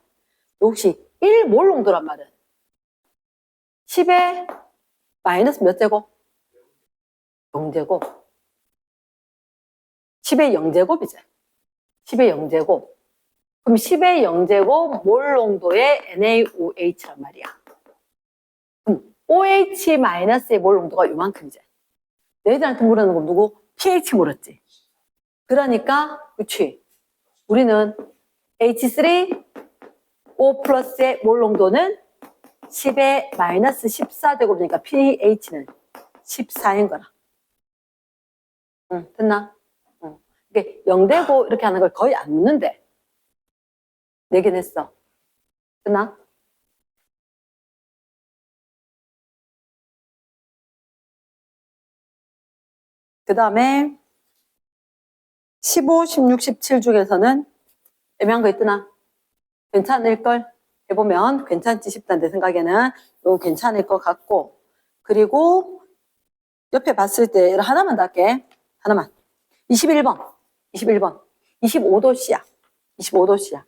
혹시 1몰 농도란 말은 10의 마이너스 몇 제곱? 0제곱. 10의 0제곱이지. 10의 0제곱. 그럼 10의 0제곱 몰 농도의 NaOH란 말이야. 그럼 OH-의 몰 농도가 요만큼이지. 너희들한테 물어는 건 누구? pH 물었지. 그러니까 그치. 우리는 H3O 플러스의 몰 농도는 10의 마이너스 14제곱이니까 pH는 14인 거라. 됐나? 이게 0되고 이렇게 하는 걸 거의 안 묻는데. 내긴 했어. 됐나? 그 다음에 15, 16, 17 중에서는 애매한 거 있더나? 괜찮을걸? 해보면 괜찮지 싶다. 내 생각에는 이거 괜찮을 것 같고. 그리고 옆에 봤을 때 하나만 더 할게. 하나만. 21번. 25도씨야. 25도씨야.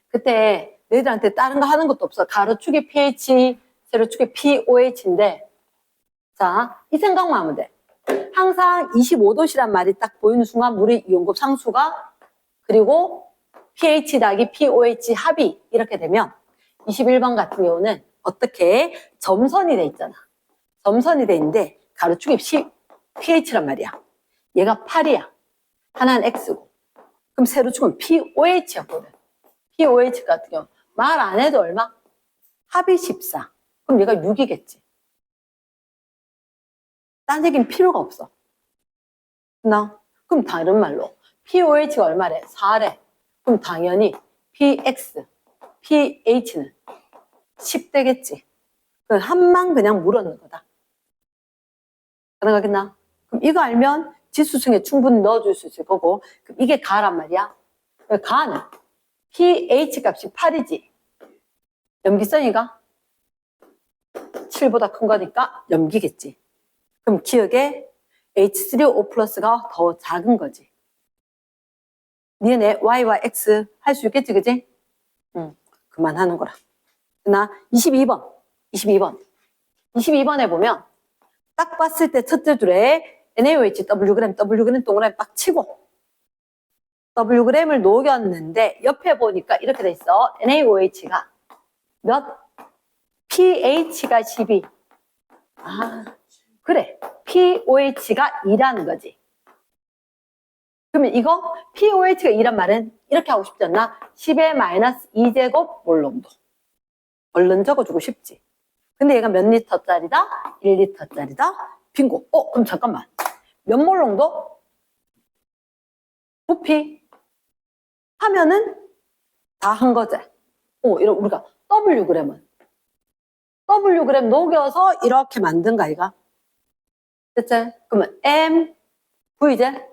그때 너희들한테 다른 거 하는 것도 없어. 가로축이 pH, 세로축이 pOH인데 자, 이 생각만 하면 돼. 항상 25도씨란 말이 딱 보이는 순간 물의 이온급 상수가 그리고 pH 더하기 pOH 합이 이렇게 되면 21번 같은 경우는 어떻게 점선이 돼 있잖아. 점선이 돼 있는데 가로축이 pH란 말이야. 얘가 8이야. 하나는 X고. 그럼 세로축은 pOH였거든. pOH 같은 경우 말 안 해도 얼마? 합이 14. 그럼 얘가 6이겠지. 딴 얘기는 필요가 없어. 그럼 다른 말로 pOH가 얼마래? 4래. 그럼 당연히 pX, pH는 10 되겠지. 그럼 한만 그냥 물었는 거다. 가능하겠나? 그럼 이거 알면 지수층에 충분히 넣어줄 수 있을 거고 그럼 이게 가란 말이야. 가는 pH 값이 8이지. 염기성이가 7보다 큰 거니까 염기겠지. 그럼 기억에 H3O 플러스가 더 작은 거지. 니네 Y와 X 할 수 있겠지, 그지? 그만하는 거라. 나 22번에 보면 딱 봤을 때 첫째 줄에 NaOH Wg 동그라미 빡 치고 Wg을 녹였는데 옆에 보니까 이렇게 돼 있어. NaOH가 몇? pH가 12. 아, 그래. pOH가 2라는 거지. 그러면 이거 pOH가 2란 말은 이렇게 하고 싶지 않나? 10의 마이너스 2제곱 몰 농도. 얼른 적어주고 싶지. 근데 얘가 몇 리터짜리다? 1리터짜리다? 빙고. 그럼 잠깐만. 몇 몰 농도? 부피 하면은 다 한 거지. 이런 우리가 Wg은 Wg 녹여서 이렇게 만든 거 아이가? 됐지? 그러면 MV제?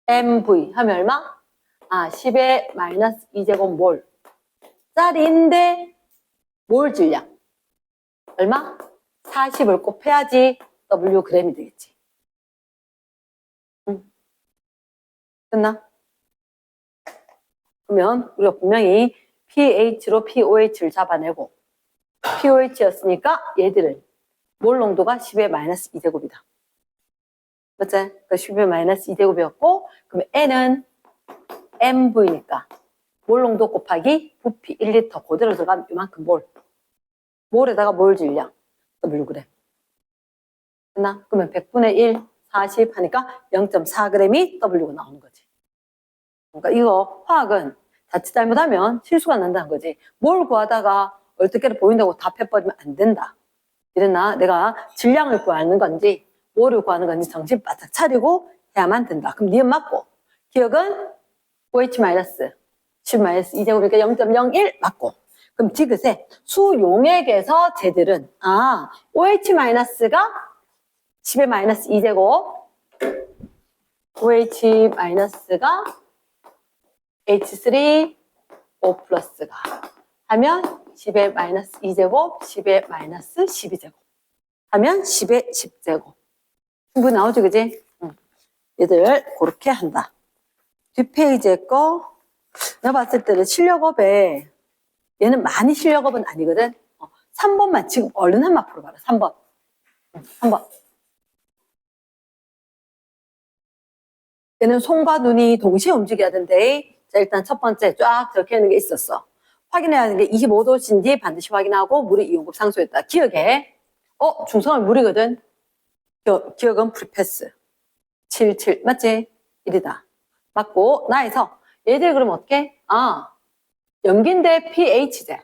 MV 하면 얼마? 10의 마이너스 2제곱 몰 짜리인데 몰 질량 얼마? 40을 곱해야지 Wg이 되겠지. 응. 됐나? 그러면 우리가 분명히 pH로 pOH를 잡아내고 pOH였으니까 얘들은 몰 농도가 10의 마이너스 2제곱이다. 맞지? 그러니까 10의 마이너스 2제곱이었고 그럼 N은 MV니까 몰 농도 곱하기 부피 1리터 그대로 들어가면 이만큼 몰에다가 몰 질량 Wg. 됐나? 그러면 100분의 1, 40 하니까 0.4g이 W가 나오는 거지. 그러니까 이거 화학은 자칫 잘못하면 실수가 난다는 거지. 뭘 구하다가 얼뜻결에 보인다고 답해버리면 안 된다. 이랬나? 내가 질량을 구하는 건지 뭐를 구하는 건지 정신 바짝 차리고 해야만 된다. 그럼 니은 맞고 기억은 OH-10-2제곱이니까 0.01 맞고 그럼 디귿에 수용액에서 쟤들은 OH-가 10의 마이너스 2제곱 OH-가 H3O+가 하면 10의 마이너스 2제곱 10의 마이너스 12제곱 하면 10의 10제곱 충분히 나오죠 그지? 얘들 그렇게 한다. 뒷페이지에 거 내가 봤을 때는 실력업에 얘는 많이 실력업은 아니거든. 3번만 지금 얼른 한번 풀어봐라. 3번. 3번. 얘는 손과 눈이 동시에 움직여야 된대. 자, 일단 첫 번째 쫙 적혀있는 게 있었어. 확인해야 하는 게 25도씨인지 반드시 확인하고 물의 이온급 상수였다. 기억해. 중성은 물이거든. 기억은 프리패스. 77 맞지? 1이다. 맞고 나에서 얘들 그럼 어떻게? 염기인데 pH제.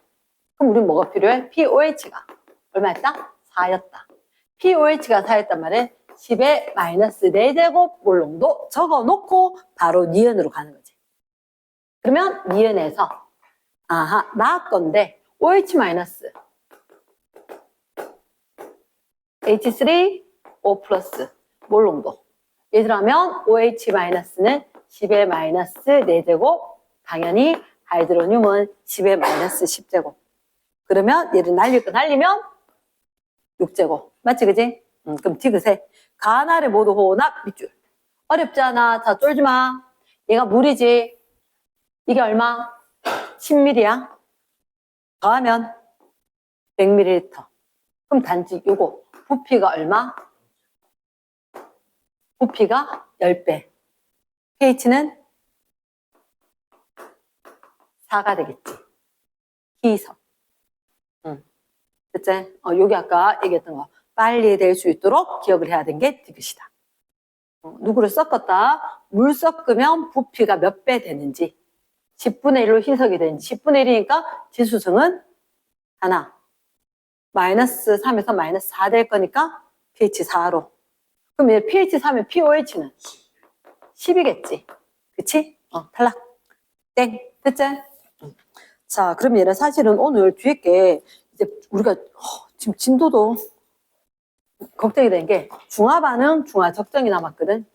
그럼 우린 뭐가 필요해? pOH가 얼마였다? 4였다. pOH가 4였단 말은 10의 마이너스 4제곱 몰 농도 적어놓고 바로 니은으로 가는 거지. 그러면 니은에서 나 건데 OH 마이너스 H3O+ 몰 농도. 얘들하면 OH 마이너스는 10의 마이너스 4제곱 당연히 하이드로늄은 10의 마이너스 10제곱. 그러면 얘를 날릴 거 날리면 6제곱. 맞지 그지? 그럼 디귿에 가나를 모두 호납 밑줄. 어렵지 않아. 자 쫄지 마. 얘가 물이지. 이게 얼마? 10ml야. 더하면 100ml. 그럼 단지 요거 부피가 얼마? 부피가 10배. pH는 4가 되겠지. 희석. 됐지? 여기 아까 얘기했던 거. 빨리 될 수 있도록 기억을 해야 되는 게 디귿이다. 누구를 섞었다. 물 섞으면 부피가 몇 배 되는지. 10분의 1로 희석이 되는지. 10분의 1이니까 지수승은 하나. 마이너스 3에서 마이너스 4 될 거니까 pH 4로. 그럼 얘 pH 4면 pOH는 10이겠지. 그치? 탈락. 땡. 됐지? 자, 그럼 얘는 사실은 오늘 뒤에 게 이제 우리가 지금 진도도 걱정이 된 게 중화반응, 중화적정이 남았거든.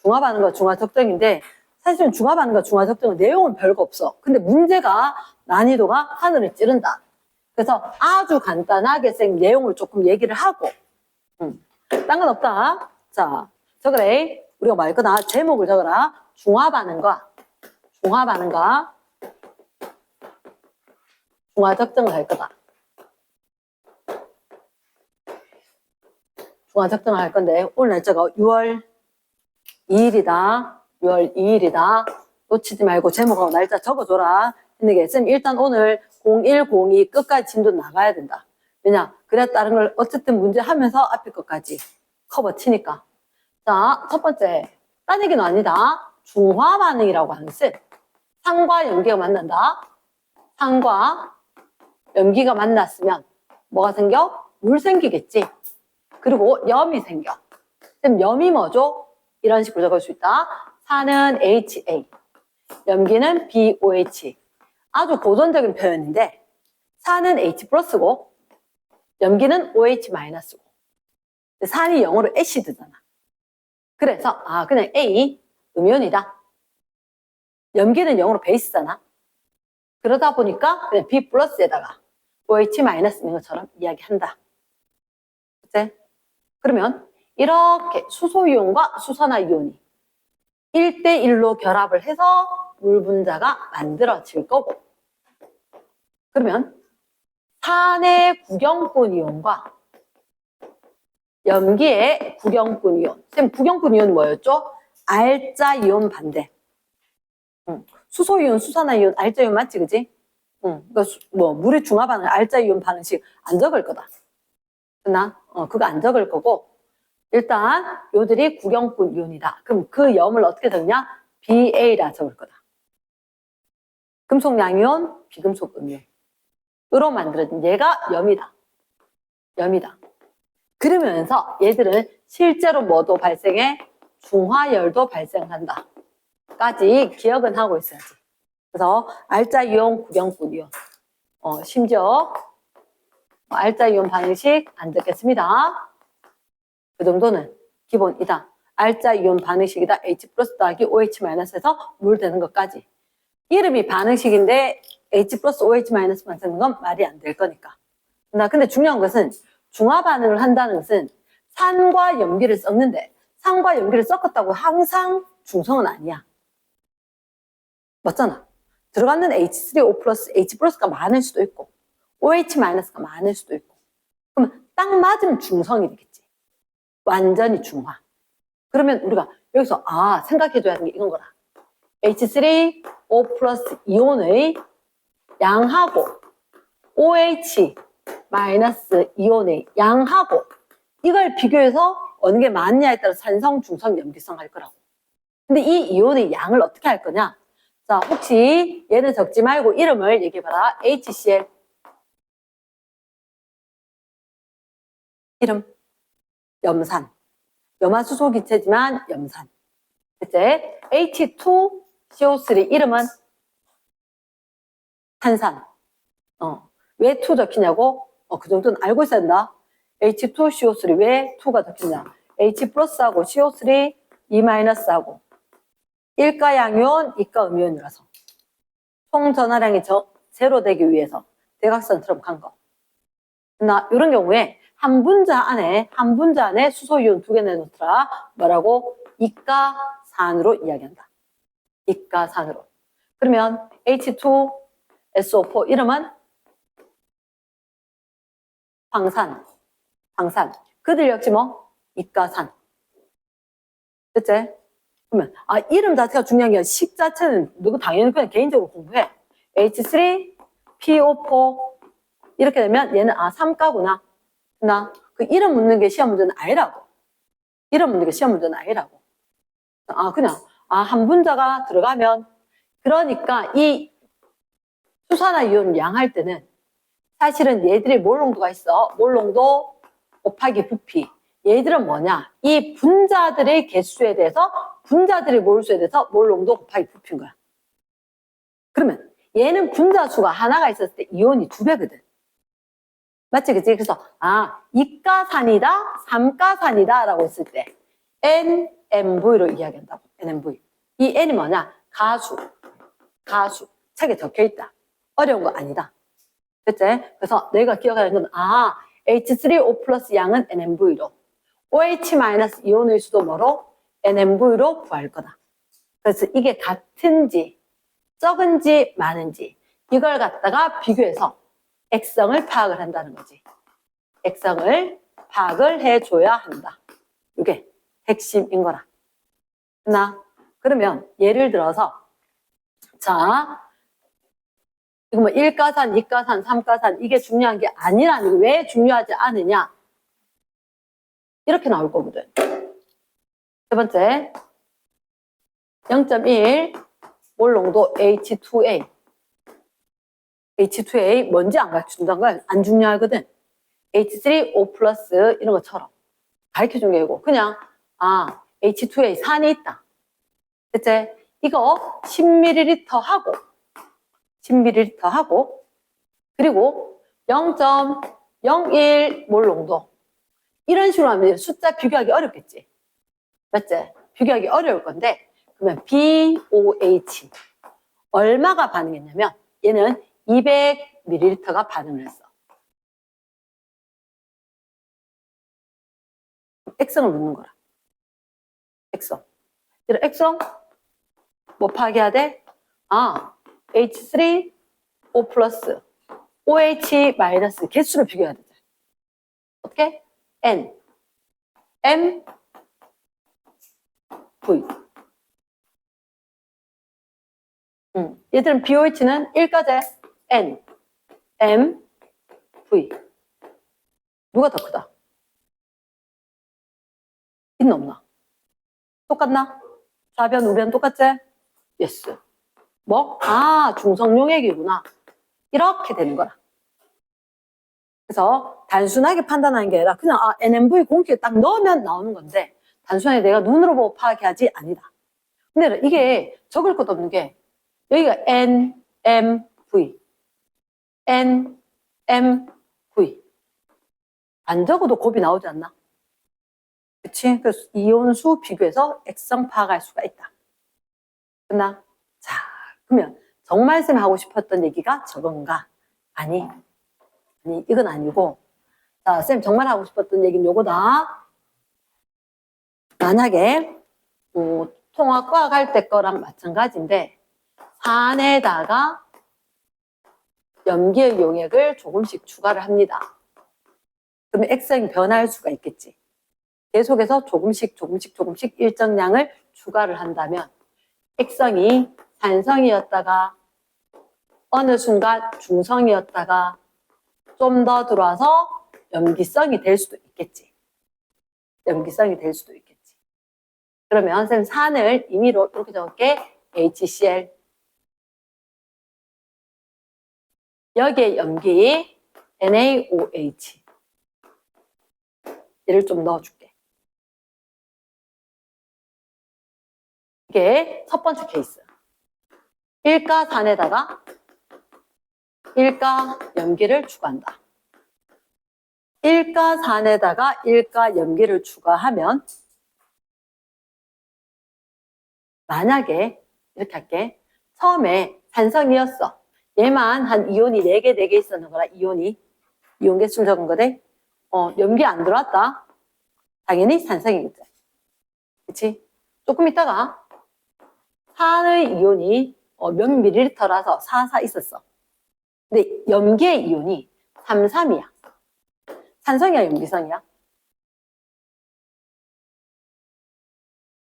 중화반응과 중화적정인데 사실은 중화반응과 중화적정은 내용은 별거 없어. 근데 문제가 난이도가 하늘을 찌른다. 그래서 아주 간단하게 쌤 내용을 조금 얘기를 하고 딴 건 없다. 자, 적으래. 우리가 뭐 할 거다. 제목을 적어라. 중화반응과 중화적정을 할 거다. 중화적정을 할 건데 오늘 날짜가 6월 2일이다. 6월 2일이다. 놓치지 말고 제목하고 날짜 적어줘라. 근데 쌤 일단 오늘 01, 02 끝까지 진도 나가야 된다. 왜냐? 그래야 다른 걸 어쨌든 문제 하면서 앞에 것까지 커버 치니까. 자, 첫 번째. 딴 얘기는 아니다. 중화 반응이라고 하는 것은 산과 염기가 만난다. 산과 염기가 만났으면 뭐가 생겨? 물 생기겠지. 그리고 염이 생겨. 그럼 염이 뭐죠? 이런 식으로 적을 수 있다. 산은 HA, 염기는 BOH. 아주 고전적인 표현인데 산은 H 플러스고 염기는 OH 마이너스고 산이 영어로 애시드잖아. 그래서 그냥 A 음이온이다. 염기는 영어로 베이스잖아. 그러다 보니까 그냥 B 플러스에다가 OH 마이너스 있는 것처럼 이야기한다. 그치? 그러면 이렇게 수소이온과 수산화이온이 1대1로 결합을 해서 물 분자가 만들어질 거고, 그러면 산의 구경꾼 이온과 염기의 구경꾼 이온. 쌤, 구경꾼 이온은 뭐였죠? 알자 이온 반대. 수소 이온, 수산화 이온, 알자 이온 맞지, 그지? 그러니까 물의 중화 반응, 알자 이온 반응식 안 적을 거다. 됐나? 그거 안 적을 거고, 일단 요들이 구경꾼 이온이다. 그럼 그 염을 어떻게 적냐? BA라 적을 거다. 금속 양이온, 비금속 음이온. 으로 만들어진 얘가 염이다. 염이다. 그러면서 얘들은 실제로 뭐도 발생해? 중화열도 발생한다. 까지 기억은 하고 있어야지. 그래서 알자 이온, 구경꾼 이온. 심지어 알자 이온 반응식 안 적겠습니다. 그 정도는 기본이다. 알자 이온 반응식이다. H 플러스 더하기 OH 마이너스에서 물 되는 것까지. 이름이 반응식인데 H 플러스 OH 마이너스만 쓰는 건 말이 안 될 거니까. 근데 중요한 것은 중화 반응을 한다는 것은 산과 염기를 섞는데 산과 염기를 섞었다고 항상 중성은 아니야. 맞잖아. 들어가는 H3O 플러스 H 플러스가 많을 수도 있고 OH 마이너스가 많을 수도 있고 그러면 딱 맞으면 중성이 되겠지. 완전히 중화. 그러면 우리가 여기서 생각해줘야 하는 게 이건 거라. H3O 플러스 이온의 양하고 OH 마이너스 이온의 양하고 이걸 비교해서 어느 게 많냐에 따라 산성, 중성, 염기성 할 거라고. 근데 이 이온의 양을 어떻게 할 거냐? 자, 혹시 얘는 적지 말고 이름을 얘기해봐라. HCl. 이름. 염산. 염화수소 기체지만 염산. 이제 H2CO3 이름은 탄산. 왜 2 적히냐고? 그 정도는 알고 있어야 된다. H2CO3 왜 2가 적히냐? H 플러스하고 CO3, E 마이너스하고 1가 양이온, 2가 음이온이라서 총 전하량이 제로 되기 위해서 대각선처럼 간 거. 이런 경우에 한 분자 안에 수소이온 2개 내놓더라. 뭐라고? 이가산으로 이야기한다. 이가산으로. 그러면 H2SO4 이름은 황산. 그들 역시 이가산. 그치? 그러면 이름 자체가 중요한 게 아니라 식 자체는 누구 당연히 그냥 개인적으로 공부해. H3PO4 이렇게 되면 얘는 3가구나. 그 이름 묻는 게 시험 문제는 아니라고. 그냥 한 분자가 들어가면 그러니까 이 수산화 이온 양할 때는 사실은 얘들이 몰 농도가 있어. 몰 농도 곱하기 부피. 얘들은 뭐냐? 이 분자들의 개수에 대해서 분자들의 몰수에 대해서 몰 농도 곱하기 부피인 거야. 그러면 얘는 분자 수가 하나가 있었을 때 이온이 2배거든. 맞지, 그치? 그래서, 이가산이다, 삼가산이다 라고 했을 때, NMV로 이야기한다고, NMV. 이 N이 뭐냐? 가수. 책에 적혀 있다. 어려운 거 아니다. 그치? 그래서 너희가 기억해야 하는 건, H3O 플러스 양은 NMV로, OH 마이너스 이온의 수도 뭐로? NMV로 구할 거다. 그래서 이게 같은지, 적은지, 많은지, 이걸 갖다가 비교해서, 액성을 파악을 한다는 거지. 액성을 파악을 해줘야 한다. 이게 핵심인 거라. 그러면 예를 들어서 자 이거 뭐 1가산, 2가산, 3가산 이게 중요한 게 아니라는 게 왜 중요하지 않느냐? 이렇게 나올 거거든. 세 번째 0.1 몰 농도 H2A. H2A 뭔지 안 가르쳐준다는 건 안 중요하거든. H3O 플러스 이런 것처럼 가르쳐준 게 아니고 그냥 H2A 산이 있다. 됐지? 이거 10ml 하고 그리고 0.01 몰 농도 이런 식으로 하면 숫자 비교하기 어렵겠지. 맞지? 비교하기 어려울 건데 그러면 BOH 얼마가 반응했냐면 얘는 200ml가 반응을 했어. 액성을 묻는 거라. 액성. 이런 액성 뭐 파악해야 돼? H3O 플러스 OH 마이너스 개수를 비교해야 되죠. 어떻게? N, M, V. 얘들은 BOH는 1까지 N, M, V. 누가 더 크다? 있나 없나? 똑같나? 좌변, 우변 똑같지? 예스. 뭐? 중성용액이구나. 이렇게 되는 거라. 그래서 단순하게 판단하는 게 아니라 그냥 NMV 공기에 딱 넣으면 나오는 건데 단순하게 내가 눈으로 보고 파악해야지 아니다. 근데 이게 적을 것도 없는 게 여기가 N, M, V. N, M, V. 안 적어도 곱이 나오지 않나? 그치? 그래서 이온수 비교해서 액성 파악할 수가 있다. 끝나? 자, 그러면 정말 쌤이 하고 싶었던 얘기가 저건가? 아니, 이건 아니고. 자, 쌤 정말 하고 싶었던 얘기는 요거다. 만약에 통합과학 할 때 거랑 마찬가지인데 산에다가 염기의 용액을 조금씩 추가를 합니다. 그러면 액성이 변할 수가 있겠지. 계속해서 조금씩 일정량을 추가를 한다면 액성이 산성이었다가 어느 순간 중성이었다가 좀 더 들어와서 염기성이 될 수도 있겠지. 그러면 쌤 산을 임의로 이렇게 적을게. HCl. 여기에 염기 NaOH. 얘를 좀 넣어줄게. 이게 첫 번째 케이스. 일가산에다가 일가 염기를 추가한다. 일가산에다가 일가 염기를 추가하면 만약에 이렇게 할게. 처음에 산성이었어. 얘만 한 이온이 4개, 4개 있었는 거라. 이온 개수를 적은 거대. 염기 안 들어왔다. 당연히 산성이겠지. 그치? 조금 있다가 산의 이온이 몇 밀리리터라서 4 있었어. 근데 염기의 이온이 3, 3이야. 산성이야, 염기성이야?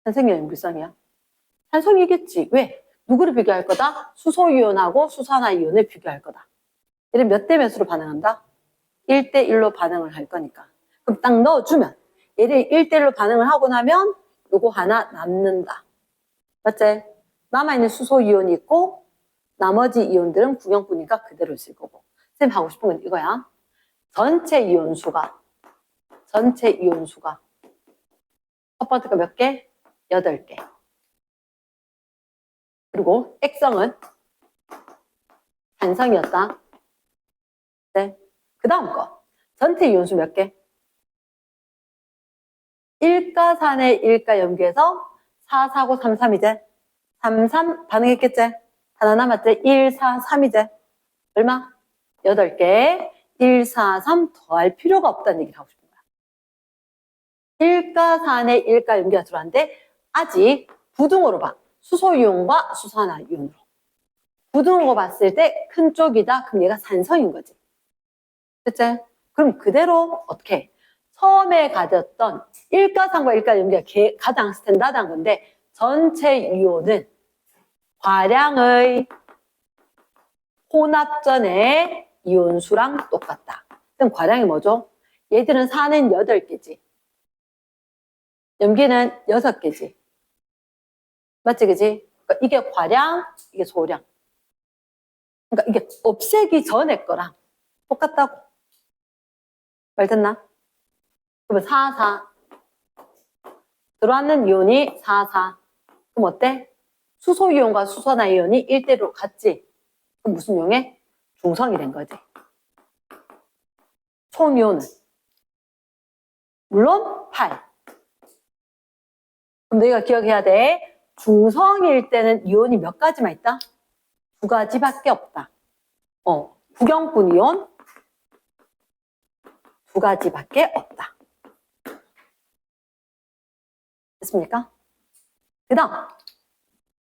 산성이야, 염기성이야? 산성이겠지. 왜? 누구를 비교할 거다? 수소이온하고 수산화이온을 비교할 거다. 얘를 몇 대 몇으로 반응한다? 1대 1로 반응을 할 거니까. 그럼 딱 넣어주면 얘를 1대 1로 반응을 하고 나면 요거 하나 남는다. 맞지? 남아있는 수소이온이 있고 나머지 이온들은 구형분이니까 그대로 있을 거고. 쌤 하고 싶은 건 이거야. 전체 이온수가 첫 번째가 몇 개? 8개. 그리고 액성은 산성이었다. 네. 그 다음 거. 전체 이온수 몇 개? 일가산의 일가 염기에서 4, 4, 9, 3, 3이제 3, 3 반응했겠지? 하나 남았지? 1, 4, 3이제 얼마? 8개. 1, 4, 3 더할 필요가 없다는 얘기를 하고 싶은 거야. 일가산의 일가 염기가 들어왔는데 아직 부등으로 봐. 수소이온과 수산화이온으로. 부등으로 봤을 때 큰 쪽이다. 그럼 얘가 산성인 거지. 됐지? 그럼 그대로 어떻게? 처음에 가졌던 일가산과 일가 염기가 가장 스탠다드한 건데 전체 이온은 과량의 혼합전의 이온수랑 똑같다. 그럼 과량이 뭐죠? 얘들은 산은 8개지. 염기는 6개지. 맞지, 그지? 그러니까 이게 과량, 이게 소량. 그러니까 이게 없애기 전에 거랑 똑같다고. 말 됐나? 그러면 4, 4. 들어왔는 이온이 4, 4. 그럼 어때? 수소 이온과 수소나 이온이 1대1로 같지? 그럼 무슨 용해? 중성이 된 거지. 총 이온은? 물론 8. 그럼 너희가 기억해야 돼. 중성일 때는 이온이 몇 가지만 있다? 2가지밖에 없다. 구경분 이온 2가지밖에 없다. 됐습니까? 그 다음.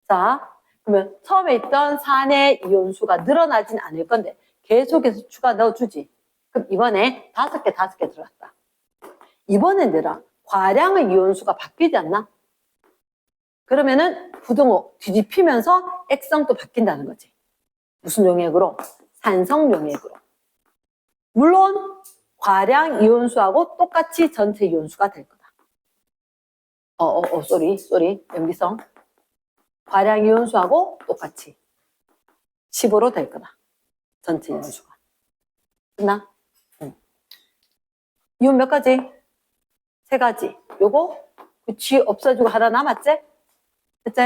자, 그러면 처음에 있던 산의 이온수가 늘어나진 않을 건데 계속해서 추가 넣어주지. 그럼 이번에 5개 들어갔다. 이번엔 내라. 과량의 이온수가 바뀌지 않나? 그러면은 부등호 뒤집히면서 액성도 바뀐다는 거지. 무슨 용액으로? 산성 용액으로. 물론 과량 이온수하고 똑같이 전체 이온수가 될 거다. 쏘리. 염기성. 과량 이온수하고 똑같이 15로 될 거다. 전체 이온수가. 됐나? 이온 몇 가지? 3가지. 요거 G 없어지고 하나 남았지? 됐지?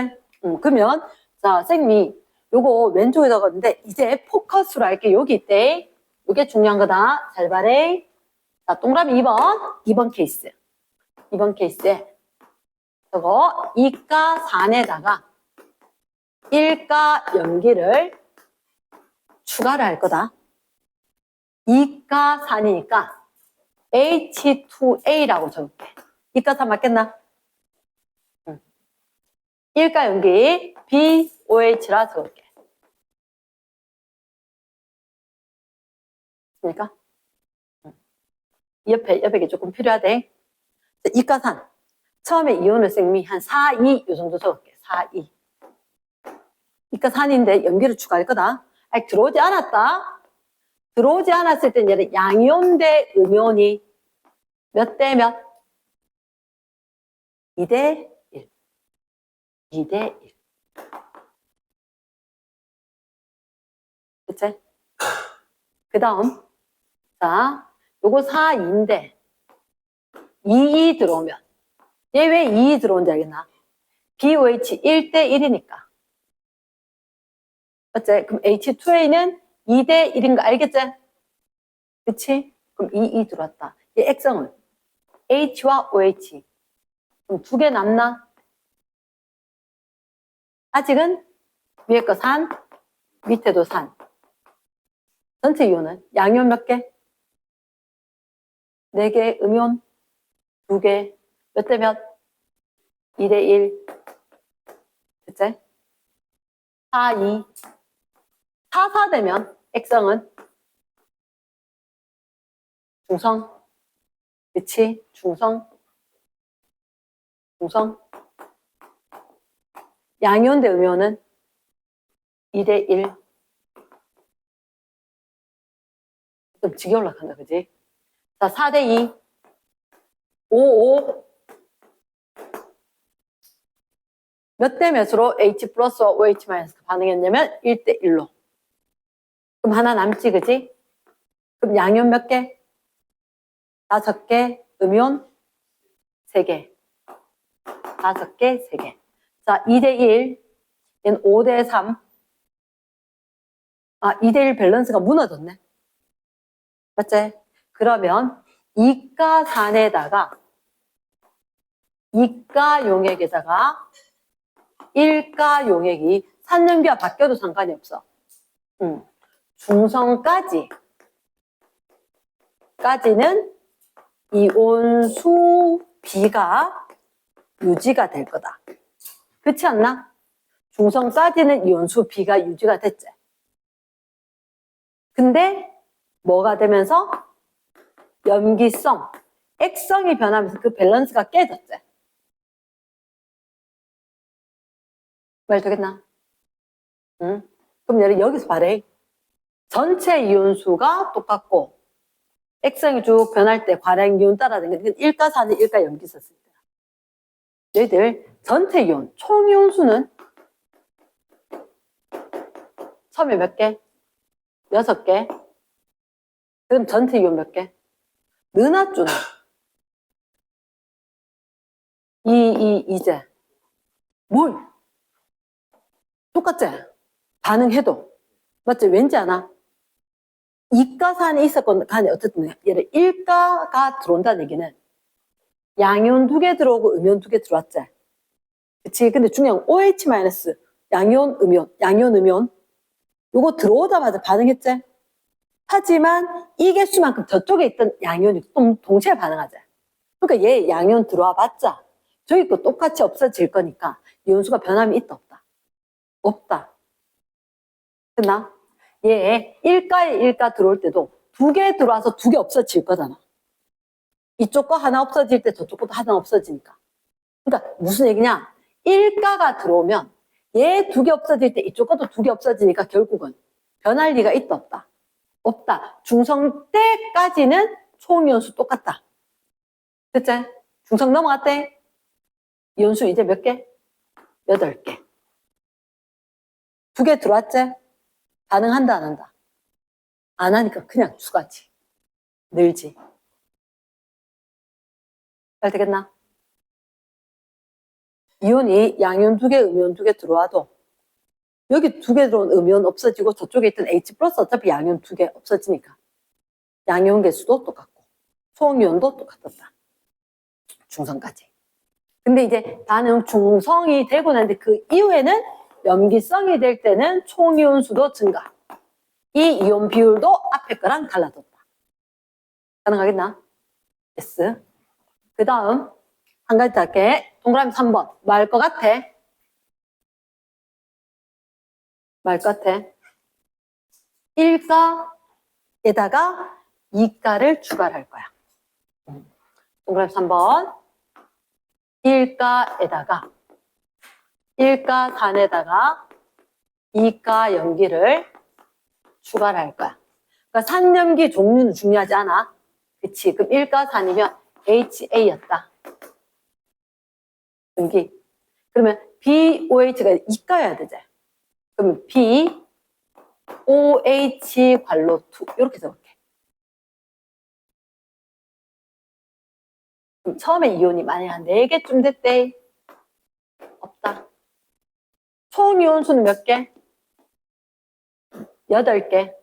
그러면 자, 쌤이 요거 왼쪽에 적었는데 이제 포커스로 할게. 여기 있대. 요게 중요한 거다. 잘 봐래. 자, 동그라미 2번 케이스. 2번 케이스에 저거 2가 4에다가 1가 염기를 추가를 할 거다. 2가 4니까 H2A라고 적을게. 2가 4 맞겠나? 1가 염기 BOH라 적을게. 됐습니까? 옆에 게 조금 필요하대. 2가 3. 처음에 이온을 쌤이 한 4, 2 요 정도 적을게. 4, 2. 2가 4인데 염기를 추가할 거다. 아니, 들어오지 않았다. 들어오지 않았을 땐 얘는 양이온 대 음이온이 몇 대 몇? 2대 1. 2대 1. 그치? 그 다음. 자, 요거 4, 2인데 2, 2 들어오면 얘 왜 2 들어온지 알겠나? BOH 1대 1이니까. 맞지? 그럼 H2A는 2대 1인 거 알겠지? 그치? 그럼 2 들어왔다. 얘 액성은 H와 OH. 그럼 2개 남나? 아직은 위에 거 산, 밑에도 산. 전체 이온은 양이온 몇 개? 4개, 음이온 2개. 몇 대 몇? 2대 1. 그치? 4, 2. 4, 4 되면 액성은 중성. 그치? 중성. 양이온 대 음이온은 2대 1. 좀 지게 올라간다, 그지? 자, 4대 2. 5, 5. 몇 대 몇으로 H 플러스와 OH 마이너스가 반응했냐면 1대 1로. 그럼 하나 남지, 그지? 그럼 양이온 몇 개? 5개, 음이온 3개. 5개, 3개. 자, 2대 1. 얘는 5대 3. 아, 2대 1 밸런스가 무너졌네. 맞지? 그러면 2가 4에다가 2가 용액에다가 1가 용액이 산염기와 바뀌어도 상관이 없어. 중성까지는 이온수 B가 유지가 될 거다. 그렇지 않나? 중성까지는 이온수 B가 유지가 됐지. 근데 뭐가 되면서? 염기성, 액성이 변하면서 그 밸런스가 깨졌지. 말 되겠나? 응? 그럼 얘를 여기서 말해. 전체 이온수가 똑같고 X형이 쭉 변할 때 과량 이온 따라다니는 게 1가 4는 1가 염기 썼을 때 너희들 전체 이온, 총 이온수는 처음에 몇 개? 6개. 그럼 전체 이온 몇 개? 느나 쪼나? 이제 뭘? 똑같지? 반응해도 맞지? 왠지 아나? 이가산이 있었건 간에 어쨌든 얘를 1가가 들어온다는 얘기는 양이온 2개 들어오고 음이온 2개 들어왔지? 그치? 근데 중요한 OH- 양이온 음이온 요거 들어오자마자 반응했지? 하지만 이 개수만큼 저쪽에 있던 양이온이 동시에 반응하지? 그러니까 얘 양이온 들어와 봤자 저기 거 똑같이 없어질 거니까 이온수가 변함이 있다 없다? 없다. 됐나? 얘 1가에 1가 들어올 때도 2개 들어와서 2개 없어질 거잖아. 이쪽 거 하나 없어질 때 저쪽 것도 하나 없어지니까. 그러니까 무슨 얘기냐? 1가가 들어오면 얘 2개 없어질 때 이쪽 것도 2개 없어지니까 결국은 변할 리가 있다 없다? 없다. 중성 때까지는 총이온수 똑같다. 됐지? 중성 넘어갔대? 이온수 이제 몇 개? 8개. 2개 들어왔지? 반응한다 안 한다? 안 하니까 그냥 추가지. 늘지. 잘 되겠나? 이온이 양이온 2개, 음이온 2개 들어와도 여기 2개 들어온 음이온 없어지고 저쪽에 있던 H 플러스 어차피 양이온 2개 없어지니까 양이온 개수도 똑같고 총이온도 똑같았다. 중성까지. 근데 이제 반응 중성이 되고 나는데 그 이후에는 염기성이 될 때는 총이온 수도 증가. 이 이온 비율도 앞에 거랑 달라졌다. 가능하겠나? yes. 그 다음 한 가지 더 할게. 동그라미 3번. 뭐 할 것 같아? 뭐 할 것 같아? 1가에다가 2가를 추가할 거야. 동그라미 3번. 1가에다가 1가 산에다가 2가 염기를 추가를 할 거야. 그러니까 산염기 종류는 중요하지 않아. 그치? 그럼 1가 산이면 HA였다. 염기. 그러면 BOH가 2가여야 되지. 그러면 BOH 괄로 2 이렇게 적을게. 그럼 처음에 이온이 만약 한 4개쯤 됐대. 없다. 총 이온수는 몇 개? 8개.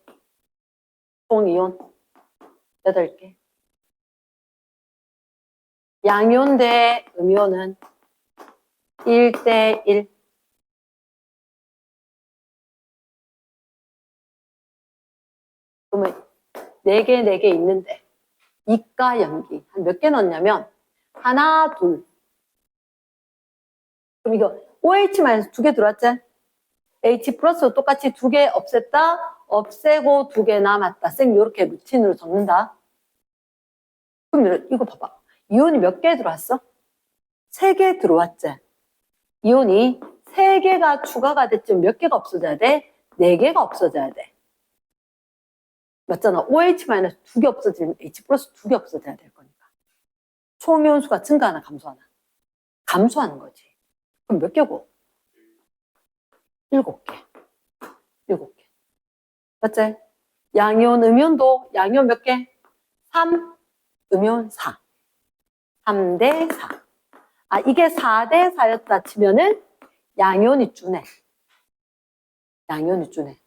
총 이온 8개. 양이온 대 음이온은 1대1. 그러면 4개 있는데 2가 염기 한 몇 개 넣었냐면 하나, 둘. 그럼 이거 OH- 2개 들어왔지? H 플러스 똑같이 2개 없앴다, 없애고 2개 남았다. 쌤 이렇게 루틴으로 적는다. 그럼 이거 봐봐. 이온이 몇 개 들어왔어? 3개 들어왔지? 이온이 3개가 추가가 됐지만 몇 개가 없어져야 돼? 4개가 없어져야 돼. 맞잖아. OH- 2개 없어지면 H 플러스 2개 없어져야 될 거니까. 총 이온수가 증가하나 감소하나? 감소하는 거지. 그럼 몇 개고? 7개. 7개. 맞지? 양이온, 음이온도 양이온 몇 개? 3, 음이온 4. 3대 4. 아, 이게 4대 4였다 치면은 양이온이 주네. 양이온이 주네.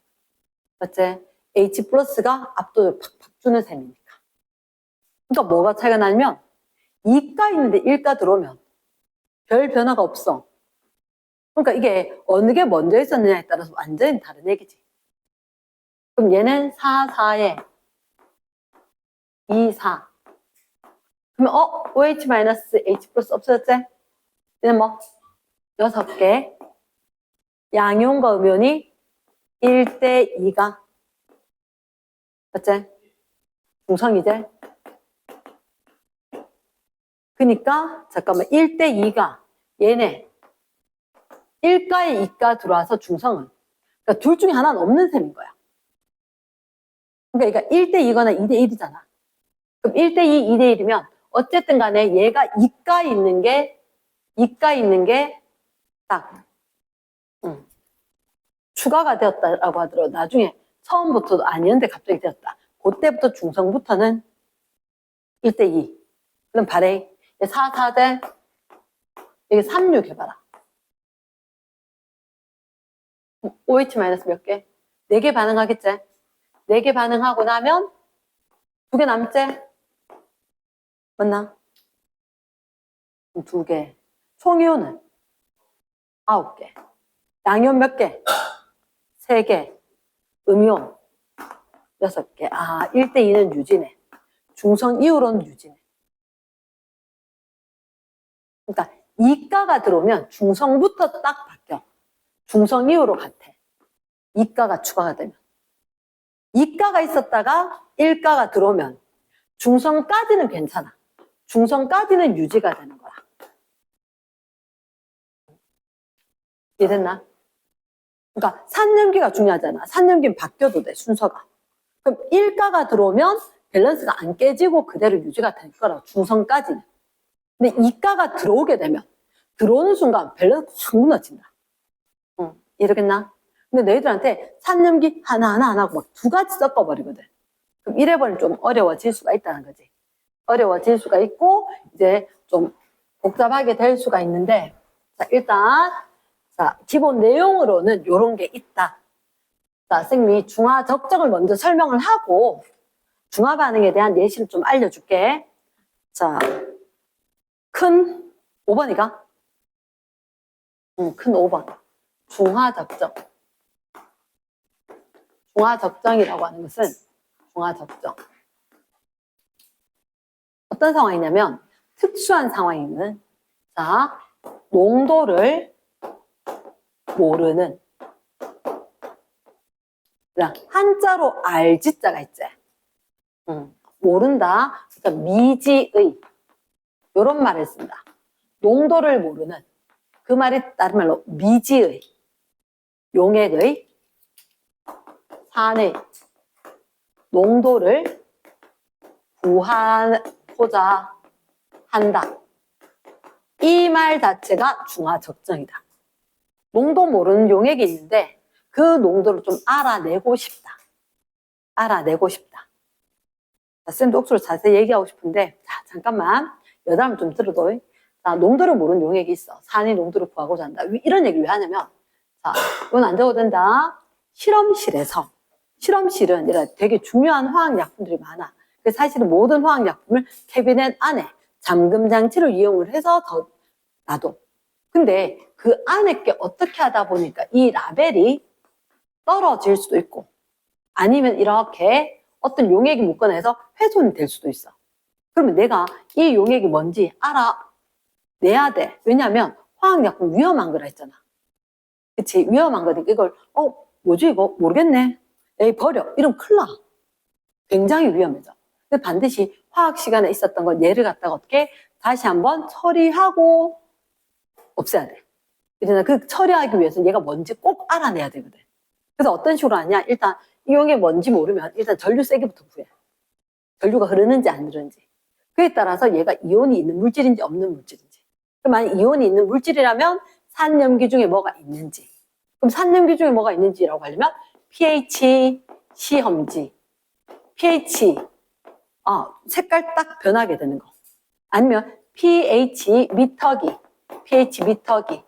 맞지? H 플러스가 압도를 팍팍 주는 셈이니까. 그러니까 뭐가 차이가 나냐면 2가 있는데 1가 들어오면 별 변화가 없어. 그러니까 이게 어느 게 먼저 있었느냐에 따라서 완전히 다른 얘기지. 그럼 얘는 4, 4에 2, 4. 그러면 OH- H 플러스 없어졌지? 얘는 뭐? 6개. 양이온과 음이온이 1대 2가 맞지? 중성이지? 그니까 잠깐만 1대 2가 얘네 1가에 2가 들어와서 중성은 그러니까 둘 중에 하나는 없는 셈인 거야. 그러니까 1대2거나 2대1이잖아. 그럼 1대2, 2대1이면 어쨌든 간에 얘가 이가 있는 게 딱 추가가 되었다라고 하더라도 나중에 처음부터도 아니었는데 갑자기 되었다. 그때부터 중성부터는 1대2. 그럼 발해. 4, 4대 여기 3, 6 해봐라. OH 마이너스 몇 개? 4개 반응하겠지? 4개 반응하고 나면 2개 남지? 맞나? 2개. 총이온은 9개. 양이온 몇 개? 3개. 음이온 6개. 아, 1대2는 유지네. 중성 이후로는 유지네. 그러니까 이가가 들어오면 중성부터 딱 바뀌어. 중성 이후로 같아. 이가가 추가가 되면. 이가가 있었다가 1가가 들어오면 중성까지는 괜찮아. 중성까지는 유지가 되는 거야. 이해됐나? 그러니까 산염기가 중요하잖아. 산염기는 바뀌어도 돼, 순서가. 그럼 1가가 들어오면 밸런스가 안 깨지고 그대로 유지가 될 거라고, 중성까지는. 근데 2가가 들어오게 되면 들어오는 순간 밸런스 확 무너진다. 이러겠나? 근데 너희들한테 산염기 하나하나 안 하고 막 2가지 섞어버리거든. 그럼 이래버리면 좀 어려워질 수가 있다는 거지. 어려워질 수가 있고 이제 좀 복잡하게 될 수가 있는데, 자, 일단 자, 기본 내용으로는 이런 게 있다. 자, 선생님이 중화 적정을 먼저 설명을 하고 중화 반응에 대한 예시를 좀 알려줄게. 자, 큰 5번이가? 큰 5번. 중화 적정. 중화 적정이라고 하는 것은 중화 적정. 어떤 상황이냐면 특수한 상황이는, 자, 농도를 모르는, 한자로 알지자가 있지. 모른다. 그러니까 미지의 이런 말을 쓴다. 농도를 모르는, 그 말이 다른 말로 미지의, 용액의, 산의 농도를 구하고자 한다. 이 말 자체가 중화 적정이다. 농도 모르는 용액이 있는데 그 농도를 좀 알아내고 싶다. 알아내고 싶다. 자, 쌤도 억수로 자세히 얘기하고 싶은데, 자, 잠깐만. 여담을 좀 들어도. 자, 농도를 모르는 용액이 있어. 산의 농도를 구하고자 한다. 이런 얘기를 왜 하냐면, 자, 이건 안 되어도 된다. 실험실에서, 실험실은 되게 중요한 화학약품들이 많아. 그래서 사실은 모든 화학약품을 캐비넷 안에 잠금 장치를 이용을 해서 더 놔둬. 근데 그 안에 게 어떻게 하다 보니까 이 라벨이 떨어질 수도 있고, 아니면 이렇게 어떤 용액이 묻거나 해서 훼손이 될 수도 있어. 그러면 내가 이 용액이 뭔지 알아내야 돼. 왜냐하면 화학약품 위험한 거라 했잖아. 그치? 위험한 거니까 이걸 뭐지 이거? 모르겠네. 에이 버려. 이러면 큰일 나. 굉장히 위험해져. 근데 반드시 화학 시간에 있었던 걸 얘를 갖다가 어떻게 다시 한번 처리하고 없애야 돼. 그러나 그 처리하기 위해서 얘가 뭔지 꼭 알아내야 되거든. 그래서 어떤 식으로 하냐? 일단 이 용액이 뭔지 모르면 일단 전류 세기부터 구해. 전류가 흐르는지 안 흐르는지. 그에 따라서 얘가 이온이 있는 물질인지 없는 물질인지. 그럼 만약 이온이 있는 물질이라면 산염기 중에 뭐가 있는지. 그럼 산염기 중에 뭐가 있는지라고 하려면 pH 시험지. pH 색깔 딱 변하게 되는 거. 아니면 pH 미터기. pH 미터기.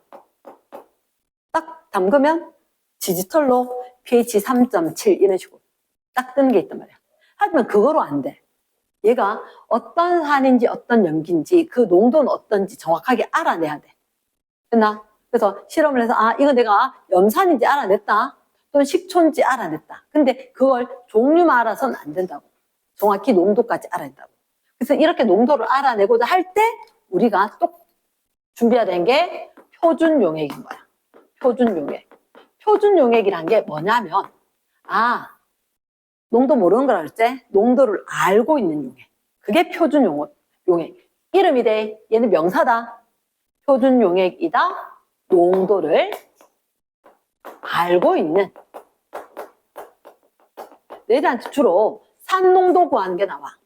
딱 담그면 디지털로 pH 3.7 이런 식으로 딱 뜨는 게 있단 말이야. 하지만 그거로 안 돼. 얘가 어떤 산인지 어떤 염기인지 그 농도는 어떤지 정확하게 알아내야 돼. 됐나? 그래서 실험을 해서 이거 내가 염산인지 알아냈다. 또는 식초인지 알아냈다. 근데 그걸 종류만 알아서는 안 된다고. 정확히 농도까지 알아야 된다고. 그래서 이렇게 농도를 알아내고자 할 때 우리가 또 준비해야 되는 게 표준 용액인 거야. 표준 용액. 표준 용액이란 게 뭐냐면 농도 모르는 거라 그랬지? 농도를 알고 있는 용액. 그게 표준 용액. 이름이 돼. 얘는 명사다. 표준 용액이다. 농도를 알고 있는. 너희들한테 주로 산농도 구하는 게 나와.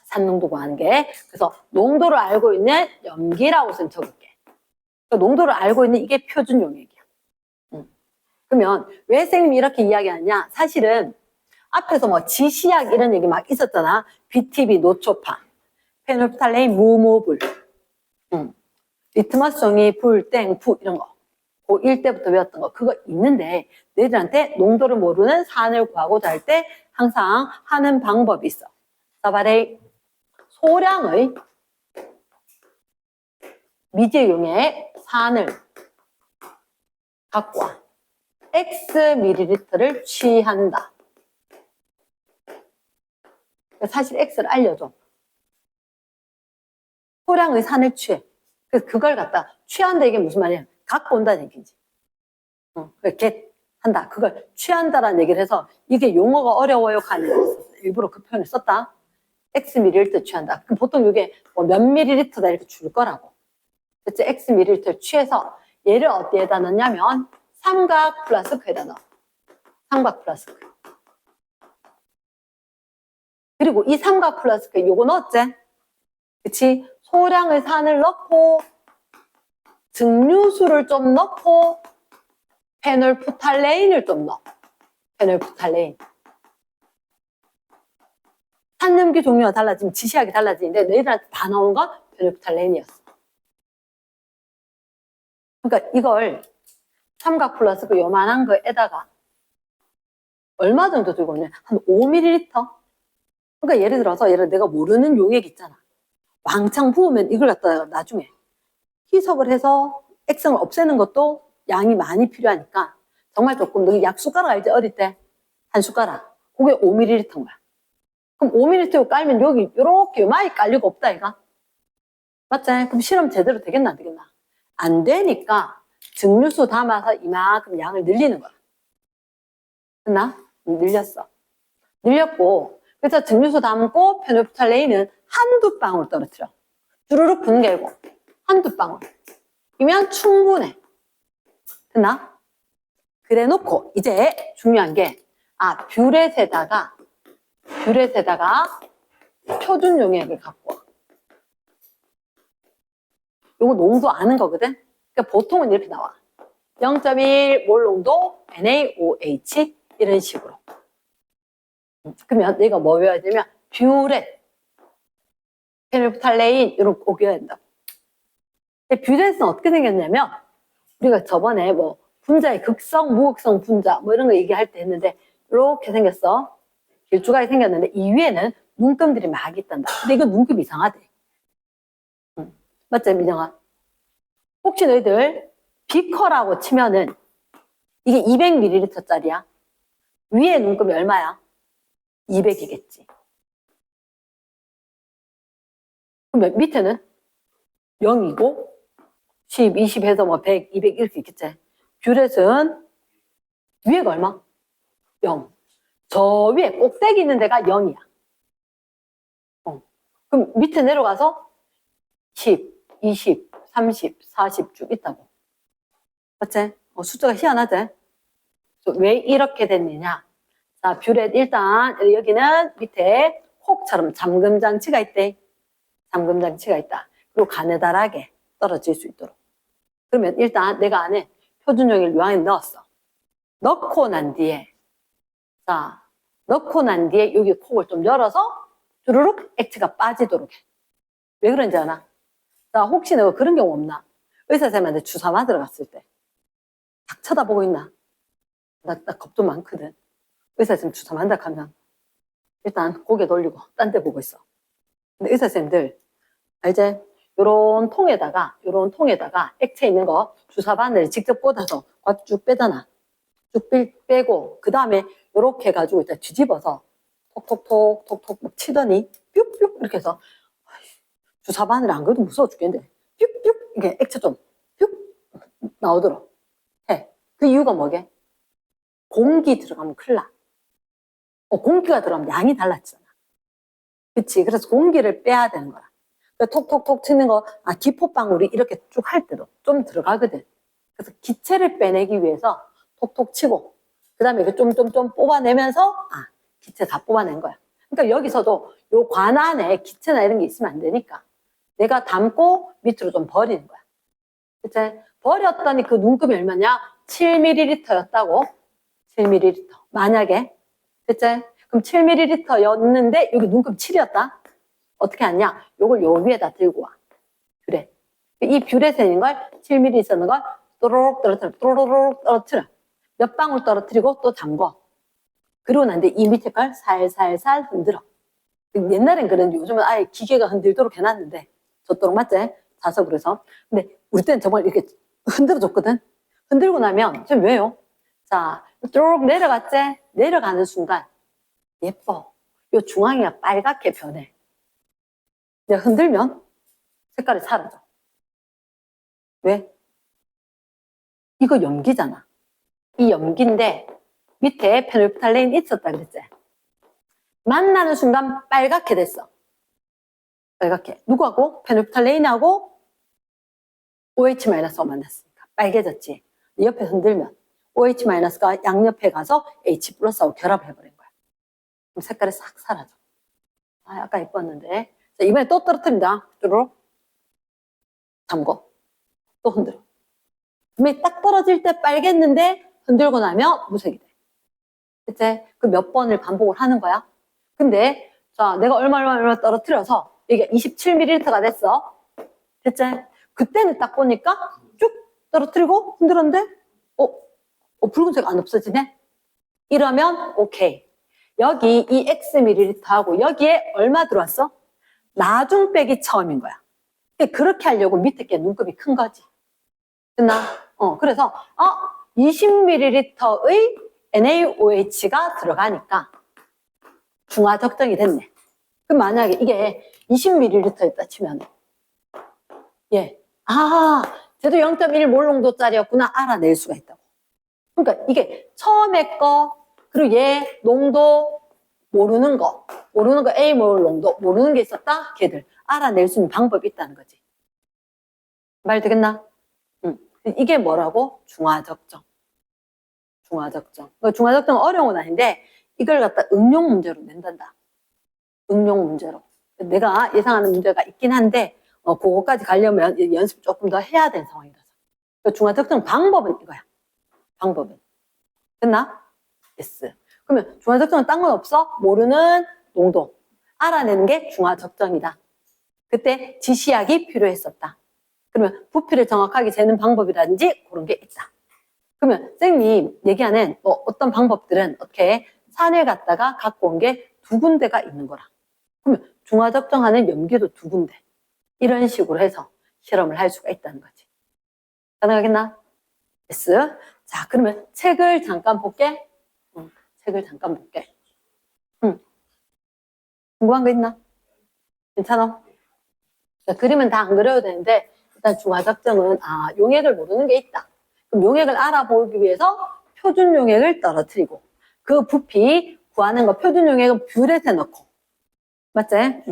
산농도 구하는 게. 그래서 농도를 알고 있는 염기라고 선 적을게. 그러니까 농도를 알고 있는 이게 표준 용액이야. 그러면 왜 선생님이 이렇게 이야기하냐? 사실은 앞에서 뭐 지시약 이런 얘기 막 있었잖아. BTB, 노초파, 페놀프탈레인, 무모불, 리트머스 종이, 불, 땡, 부 이런 거. 고1 때부터 배웠던 거 그거 있는데 너희들한테 농도를 모르는 산을 구하고자 할 때 항상 하는 방법이 있어. 사바레이 소량의 미지용의 산을 갖고 와. X ml를 취한다. 사실 X를 알려줘. 소량의 산을 취해. 그래서 그걸 갖다 취한다 이게 무슨 말이야? 갖고 온다는 얘기지. get 한다. 그걸 취한다라는 얘기를 해서 이게 용어가 어려워요. 일부러 그 표현을 썼다. X ml 취한다. 그럼 보통 이게 뭐 몇 ml다 이렇게 줄 거라고. 그치? X ml 취해서 얘를 어디에다 넣냐면 삼각 플라스크에다 넣어. 삼각 플라스크. 그리고 이 삼각 플라스크에 요거 넣었지? 그치? 소량의 산을 넣고 증류수를 좀 넣고 페놀프탈레인을 좀 넣어. 페놀프탈레인. 산염기 종류가 달라지면 지시약이 달라지는데 너희들한테 다 나온 건 페놀프탈레인이었어. 그러니까 이걸 삼각 플라스크 요만한 거에다가 얼마 정도 들고 오냐? 한 5ml? 그러니까 예를 들어서 내가 모르는 용액 있잖아. 왕창 부으면 이걸 갖다가 나중에 희석을 해서 액성을 없애는 것도 양이 많이 필요하니까 정말 조금 너 약 숟가락 알지? 어릴 때 한 숟가락 그게 5ml인 거야. 그럼 5ml 깔면 여기 이렇게 요만히 깔 리가 없다 이가 맞지? 그럼 실험 제대로 되겠나 안 되겠나? 안 되니까 증류수 담아서 이만큼 양을 늘리는 거야. 됐나? 늘렸어. 늘렸고 그래서 증류수 담고 페놀프탈레인은 한두 방울 떨어뜨려. 주르륵 부는 게 아니고 한두 방울. 이면 충분해. 됐나? 그래 놓고 이제 중요한 게 뷰렛에다가 표준 용액을 갖고 와. 요거 농도 아는 거거든? 그러니까 보통은 이렇게 나와. 0.1 몰 농도 NaOH 이런 식으로. 그러면 내가 뭐 외워야 되냐면 뷰렛, 페놀프탈레인 이런 거 외워야 된다. 근데 뷰렛은 어떻게 생겼냐면 우리가 저번에 뭐 분자의 극성, 무극성 분자 뭐 이런 거 얘기할 때 했는데 이렇게 생겼어. 길쭉하게 생겼는데 이 위에는 눈금들이 막 있단다. 근데 이거 눈금 이상하대. 맞지, 민영아? 혹시 너희들 비커라고 치면은 이게 200ml짜리야. 위에 눈금이 얼마야? 200이겠지. 그러면 밑에는 0이고 10, 20 해서 뭐 100, 200 이렇게 있겠지. 뷰렛은 위에가 얼마? 0. 저 위에 꼭대기 있는 데가 0이야. 그럼 밑에 내려가서 10, 20, 30, 40 쭉 있다고. 맞지? 숫자가 희한하지? 왜 이렇게 됐느냐? 자, 뷰렛 일단 여기는 밑에 혹처럼 잠금장치가 있대. 잠금장치가 있다. 그리고 가느다랗게 떨어질 수 있도록. 그러면 일단 내가 안에 표준용액을 요항에 넣었어. 넣고 난 뒤에 여기 콕을 좀 열어서 주르륵 액체가 빠지도록 해. 왜 그런지 아나? 자, 혹시 내가 그런 경우 없나? 의사 선생님한테 주사 맞으러 갔을 때 딱 쳐다보고 있나? 나 겁도 많거든. 의사 선생님 주사 맞다 하면 일단 고개 돌리고 딴 데 보고 있어. 근데 의사 선생님들 알지? 요런 통에다가 액체 있는 거 주사 바늘을 직접 꽂아서 쭉 빼잖아. 쭉 빼고 그 다음에 요렇게 해가지고 일단 뒤집어서 톡톡톡 막 치더니 뿅뿅 이렇게 해서 주사 바늘 안 그래도 무서워 죽겠는데 뿅뿅 이게 액체 좀 뿅 나오도록 해. 그 이유가 뭐게? 공기 들어가면 큰일 나. 공기가 들어가면 양이 달라지잖아. 그치? 그래서 공기를 빼야 되는 거야. 톡톡톡 치는 거, 기포방울이 이렇게 쭉 할 때도 좀 들어가거든. 그래서 기체를 빼내기 위해서 톡톡 치고, 그 다음에 좀 뽑아내면서, 기체 다 뽑아낸 거야. 그러니까 여기서도 요 관 안에 기체나 이런 게 있으면 안 되니까 내가 담고 밑으로 좀 버리는 거야. 그치? 버렸더니 그 눈금이 얼마냐? 7ml였다고. 7ml. 만약에. 그치? 그럼 7ml였는데 여기 눈금 7이었다. 어떻게 하냐? 요걸 요 위에다 들고 와. 뷰렛. 이 뷰렛에 있는 걸 7ml 있었는 걸 또로록 떨어뜨려. 또로록 떨어뜨려. 몇 방울 떨어뜨리고 또 담궈. 그리고 난 뒤에 이 밑에 걸 살살살 흔들어. 옛날엔 그랬는데 요즘은 아예 기계가 흔들도록 해놨는데 젖도록 맞지? 자석으로 해서. 근데 우리 때는 정말 이렇게 흔들어줬거든. 흔들고 나면 지금 왜요? 자, 쭉 내려갔지? 내려가는 순간 예뻐. 요 중앙이가 빨갛게 변해. 내가 흔들면 색깔이 사라져. 왜? 이거 염기잖아. 이 염기인데 밑에 페놀프탈레인 있었다 그랬지? 만나는 순간 빨갛게 됐어. 빨갛게. 누구하고? 페놀프탈레인하고 OH-가 만났으니까 빨개졌지. 옆에 흔들면 OH-가 양옆에 가서 H+하고 결합을 해버린 거야. 그럼 색깔이 싹 사라져. 아, 아까 예뻤는데. 자, 이번에 또 떨어뜨린다. 뚜루룩. 잠궈. 또 흔들어. 그러면 딱 떨어질 때 빨갰는데 흔들고 나면 무색이 돼. 그치? 그 몇 번을 반복을 하는 거야. 근데 자, 내가 얼마 떨어뜨려서 이게 27ml가 됐어. 됐지? 그때는 딱 보니까 쭉 떨어뜨리고 흔들었는데 붉은색 안 없어지네? 이러면 오케이. 여기 이 Xml하고 여기에 얼마 들어왔어? 나중 빼기 처음인 거야. 그렇게 하려고 밑에 게 눈곱이 큰 거지. 됐나? 그래서 20ml의 NaOH가 들어가니까 중화 적정이 됐네. 그럼 만약에 이게 20ml였다 치면 쟤도 0.1몰 농도짜리였구나 알아낼 수가 있다고. 그러니까 이게 처음에 거 그리고 얘 농도 모르는 거 A몰 농도 모르는 게 있었다. 걔들 알아낼 수 있는 방법이 있다는 거지. 말 되겠나? 이게 뭐라고? 중화적정. 중화적정. 중화적정은 어려운 건 아닌데 이걸 갖다 응용 문제로 낸단다. 응용 문제로. 내가 예상하는 문제가 있긴 한데 그거까지 가려면 연습 조금 더 해야 되는 상황이라서. 중화적정 방법은 이거야. 방법은. 됐나? yes. 그러면 중화적정은 딴 건 없어? 모르는 농도. 알아내는 게 중화적정이다. 그때 지시약이 필요했었다. 그러면 부피를 정확하게 재는 방법이라든지 그런 게 있다. 그러면 선생님 얘기하는 어떤 방법들은 어떻게 산을 갖다가 갖고 온 게 2군데가 있는 거라. 그러면 중화적정하는 염기도 2군데. 이런 식으로 해서 실험을 할 수가 있다는 거지. 가능하겠나? yes. 자, 그러면 책을 잠깐 볼게. 책을 잠깐 볼게. 궁금한 거 있나? 괜찮아? 자, 그림은 다 안 그려도 되는데 일단 중화적정은 용액을 모르는 게 있다. 그럼 용액을 알아보기 위해서 표준 용액을 떨어뜨리고 그 부피 구하는 거 표준 용액은 뷰렛에 넣고 맞지?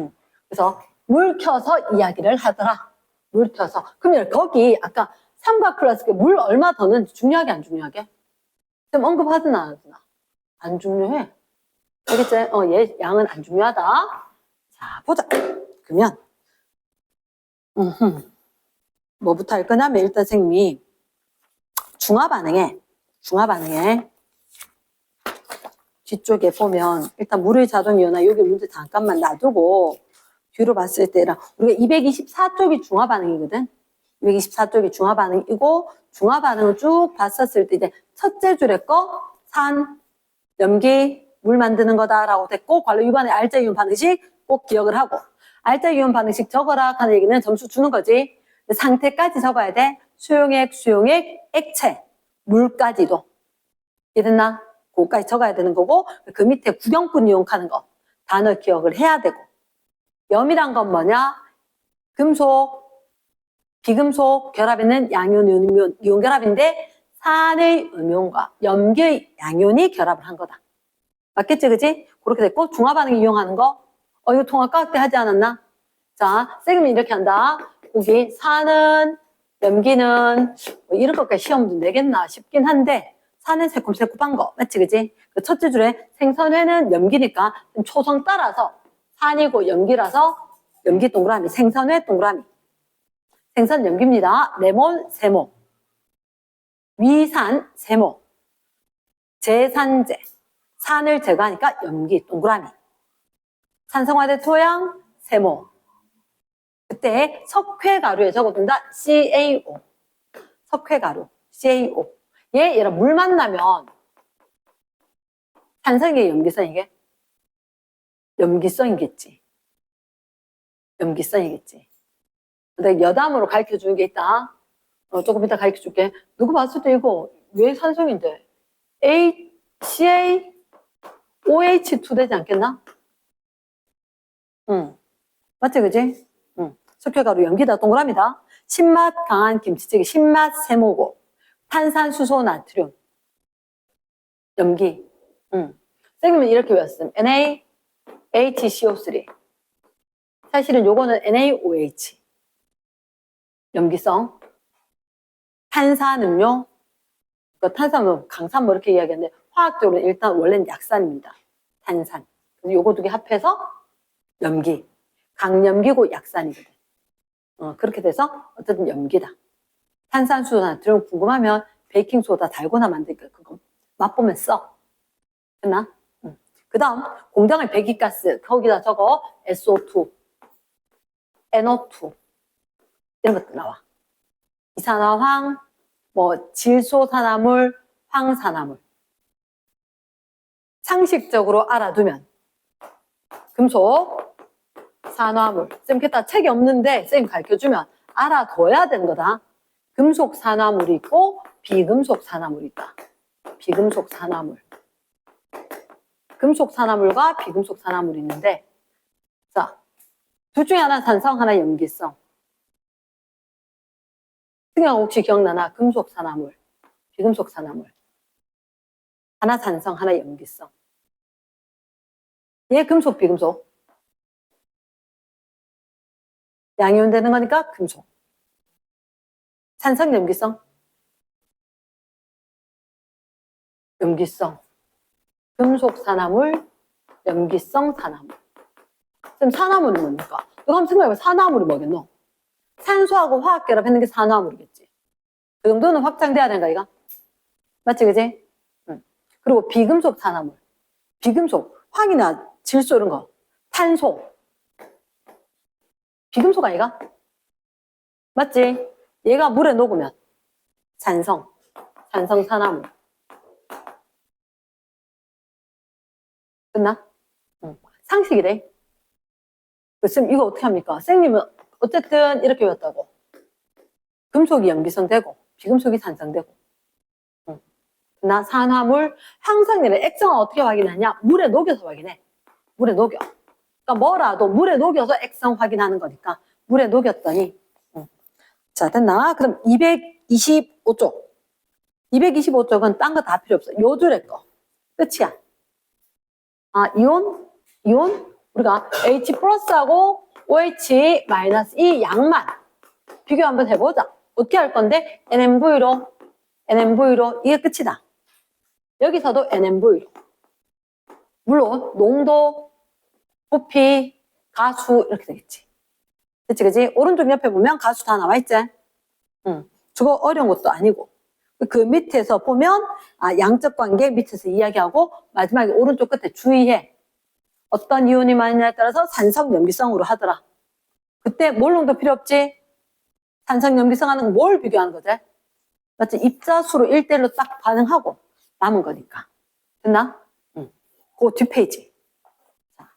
그래서 물 켜서 이야기를 하더라. 물 켜서. 그러면 거기 아까 3과 플러스 물 얼마 더 넣는지 중요하게 안 중요하게? 좀 언급하든 안 하든 안 중요해. 알겠지? 얘 양은 안 중요하다. 자, 보자. 그러면 뭐부터 할 거냐면 일단 선생님이 중화 반응에 뒤쪽에 보면 일단 물의 자동 이온화 여기 문제 잠깐만 놔두고 뒤로 봤을 때랑 우리가 224쪽이 중화 반응이거든. 224쪽이 중화 반응이고 중화 반응을 쭉 봤었을 때 이제 첫째 줄에 거 산, 염기, 물 만드는 거다라고 됐고 관로 위반의 알자 이온 반응식 꼭 기억을 하고 알자 이온 반응식 적어라 하는 얘기는 점수 주는 거지. 상태까지 적어야 돼. 수용액, 액체, 물까지도. 이해됐나? 그거까지 적어야 되는 거고 그 밑에 구경꾼 이용하는 거 단어 기억을 해야 되고 염이란 건 뭐냐? 금속, 비금속 결합에는 양이온, 이온 결합인데 산의 음이온과 염기의 양이온이 결합을 한 거다. 맞겠지, 그지? 그렇게 됐고 중화 반응 이용하는 거 이거 통합과학 때 하지 않았나? 자, 쌤이 이렇게 한다. 거기 산은, 염기는 이런 것까지 시험 좀 내겠나 싶긴 한데 산은 새콤새콤한 거. 맞지, 그지? 그 첫째 줄에 생선회는 염기니까 초성 따라서 산이고 염기라서 염기 동그라미, 생선회 동그라미. 생선 염기입니다. 레몬 세모, 위산 세모, 제산제, 산을 제거하니까 염기 동그라미. 산성화대 토양 세모. 그때 석회가루에 적어둔다. CaO. 석회가루, CaO. 얘랑 물 만나면 산성의 염기성 이게 염기성이겠지. 염기성이겠지. 근데 여담으로 가르쳐 주는 게 있다. 조금 이따 가르쳐 줄게. 누구 봤을 때 이거 왜 산성인데? CaOH2 되지 않겠나? 응. 맞지, 그지? 응. 석회가루 염기다, 동그라미다. 신맛 강한 김치찌개, 신맛 세모고, 탄산수소 나트륨, 염기. 응. 선생님은 이렇게 외웠음. NaHCO3. 사실은 요거는 NaOH. 염기성. 탄산음료. 그 탄산음료, 강산 뭐 이렇게 이야기하는데, 화학적으로는 일단 원래는 약산입니다. 탄산. 그래서 요거 두 개 합해서 염기. 강염기고 약산이거든. 그렇게 돼서 어쨌든 염기다. 탄산수소 나트륨 궁금하면 베이킹소다 달고나 만들까 그거 맛보면 써. 됐나? 그 다음 공장의 배기가스 거기다 적어 SO2, NO2 이런 것도 나와. 이산화황, 뭐 질소산화물, 황산화물. 상식적으로 알아두면 금속, 산화물. 쌤 그다 책이 없는데 쌤 가르쳐주면 알아둬야 되는 거다. 금속 산화물이 있고 비금속 산화물이 있다. 비금속 산화물. 금속 산화물과 비금속 산화물이 있는데 자, 둘 중에 하나 산성, 하나 염기성. 승영 혹시 기억나나? 금속 산화물, 비금속 산화물. 하나 산성, 하나 염기성. 얘 금속, 비금속. 양이온 되는 거니까 금속. 산성, 염기성. 염기성. 금속 산화물, 염기성 산화물. 그럼 산화물이 뭡니까? 이거 한번 생각해봐. 산화물이 뭐겠노? 산소하고 화학 결합했는 게 산화물이겠지. 그 정도는 확장돼야 된다, 이거. 맞지, 그지? 응. 그리고 비금속 산화물. 비금속, 황이나 질소 이런 거. 탄소. 비금속 아이가? 맞지? 얘가 물에 녹으면 산성. 산성 산화물. 끝나? 응. 상식이래. 쌤, 이거 어떻게 합니까? 쌤님은 어쨌든 이렇게 외웠다고. 금속이 염기성 되고, 비금속이 산성되고. 응. 나 산화물, 항상이래. 액성은 어떻게 확인하냐? 물에 녹여서 확인해. 물에 녹여. 그러니까 뭐라도 물에 녹여서 액성 확인하는 거니까. 물에 녹였더니. 응. 자, 됐나? 그럼 225쪽. 225쪽은 딴 거 다 필요 없어. 요 줄에 거. 끝이야. 아, 이온? 우리가 H 플러스하고 OH 마이너스 이 양만 비교 한번 해보자. 어떻게 할 건데? NMV로 이게 끝이다. 여기서도 NMV로. 물론 농도, 부피, 가수 이렇게 되겠지. 그치, 그치? 오른쪽 옆에 보면 가수 다 나와있지? 응. 저거 어려운 것도 아니고. 그 밑에서 보면 양적 관계 밑에서 이야기하고 마지막에 오른쪽 끝에 주의해. 어떤 이온이 많이냐에 따라서 산성 염기성으로 하더라. 그때 몰롱도 필요 없지? 산성 염기성 하는 건 뭘 비교하는 거지? 맞지? 입자수로 1대1로 딱 반응하고 남은 거니까. 됐나? 응. 그 뒷페이지. 자,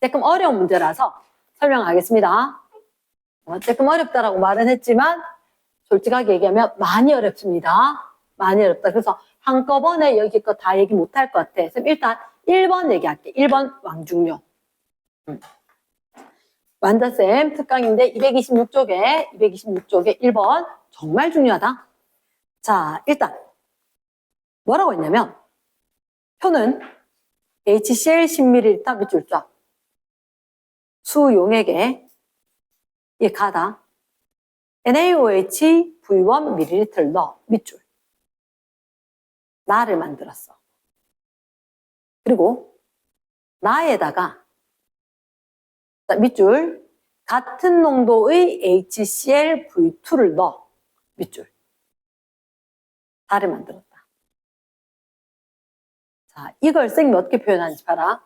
조금 어려운 문제라서 설명하겠습니다. 조금 어렵다라고 말은 했지만 솔직하게 얘기하면 많이 어렵습니다. 많이 어렵다. 그래서 한꺼번에 여기 거 다 얘기 못할 것 같아. 그래서 일단 1번 얘기할게. 1번 왕중료. 완자쌤 특강인데 226쪽에 1번 정말 중요하다. 자, 일단 뭐라고 했냐면 표는 HCl 10ml 밑줄 쫙 수용액에 이 가다 NaOH V1 ml 넣어 밑줄 나를 만들었어. 그리고 나에다가 밑줄 같은 농도의 HCl V2를 넣어. 밑줄. 나를 만들었다. 자, 이걸 쌤이 어떻게 표현하는지 봐라.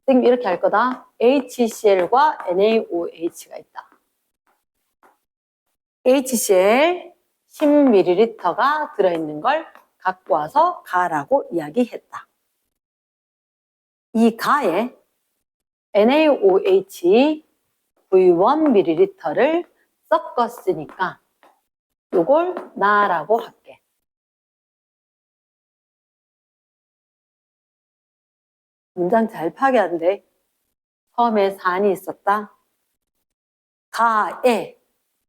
쌤이 이렇게 할 거다. HCl과 NaOH가 있다. HCl 10ml가 들어있는 걸 갖고 와서 가라고 이야기했다. 이 가에 NaOH V1ml를 섞었으니까 요걸 나라고 할게. 문장 잘 파괴한데 처음에 산이 있었다.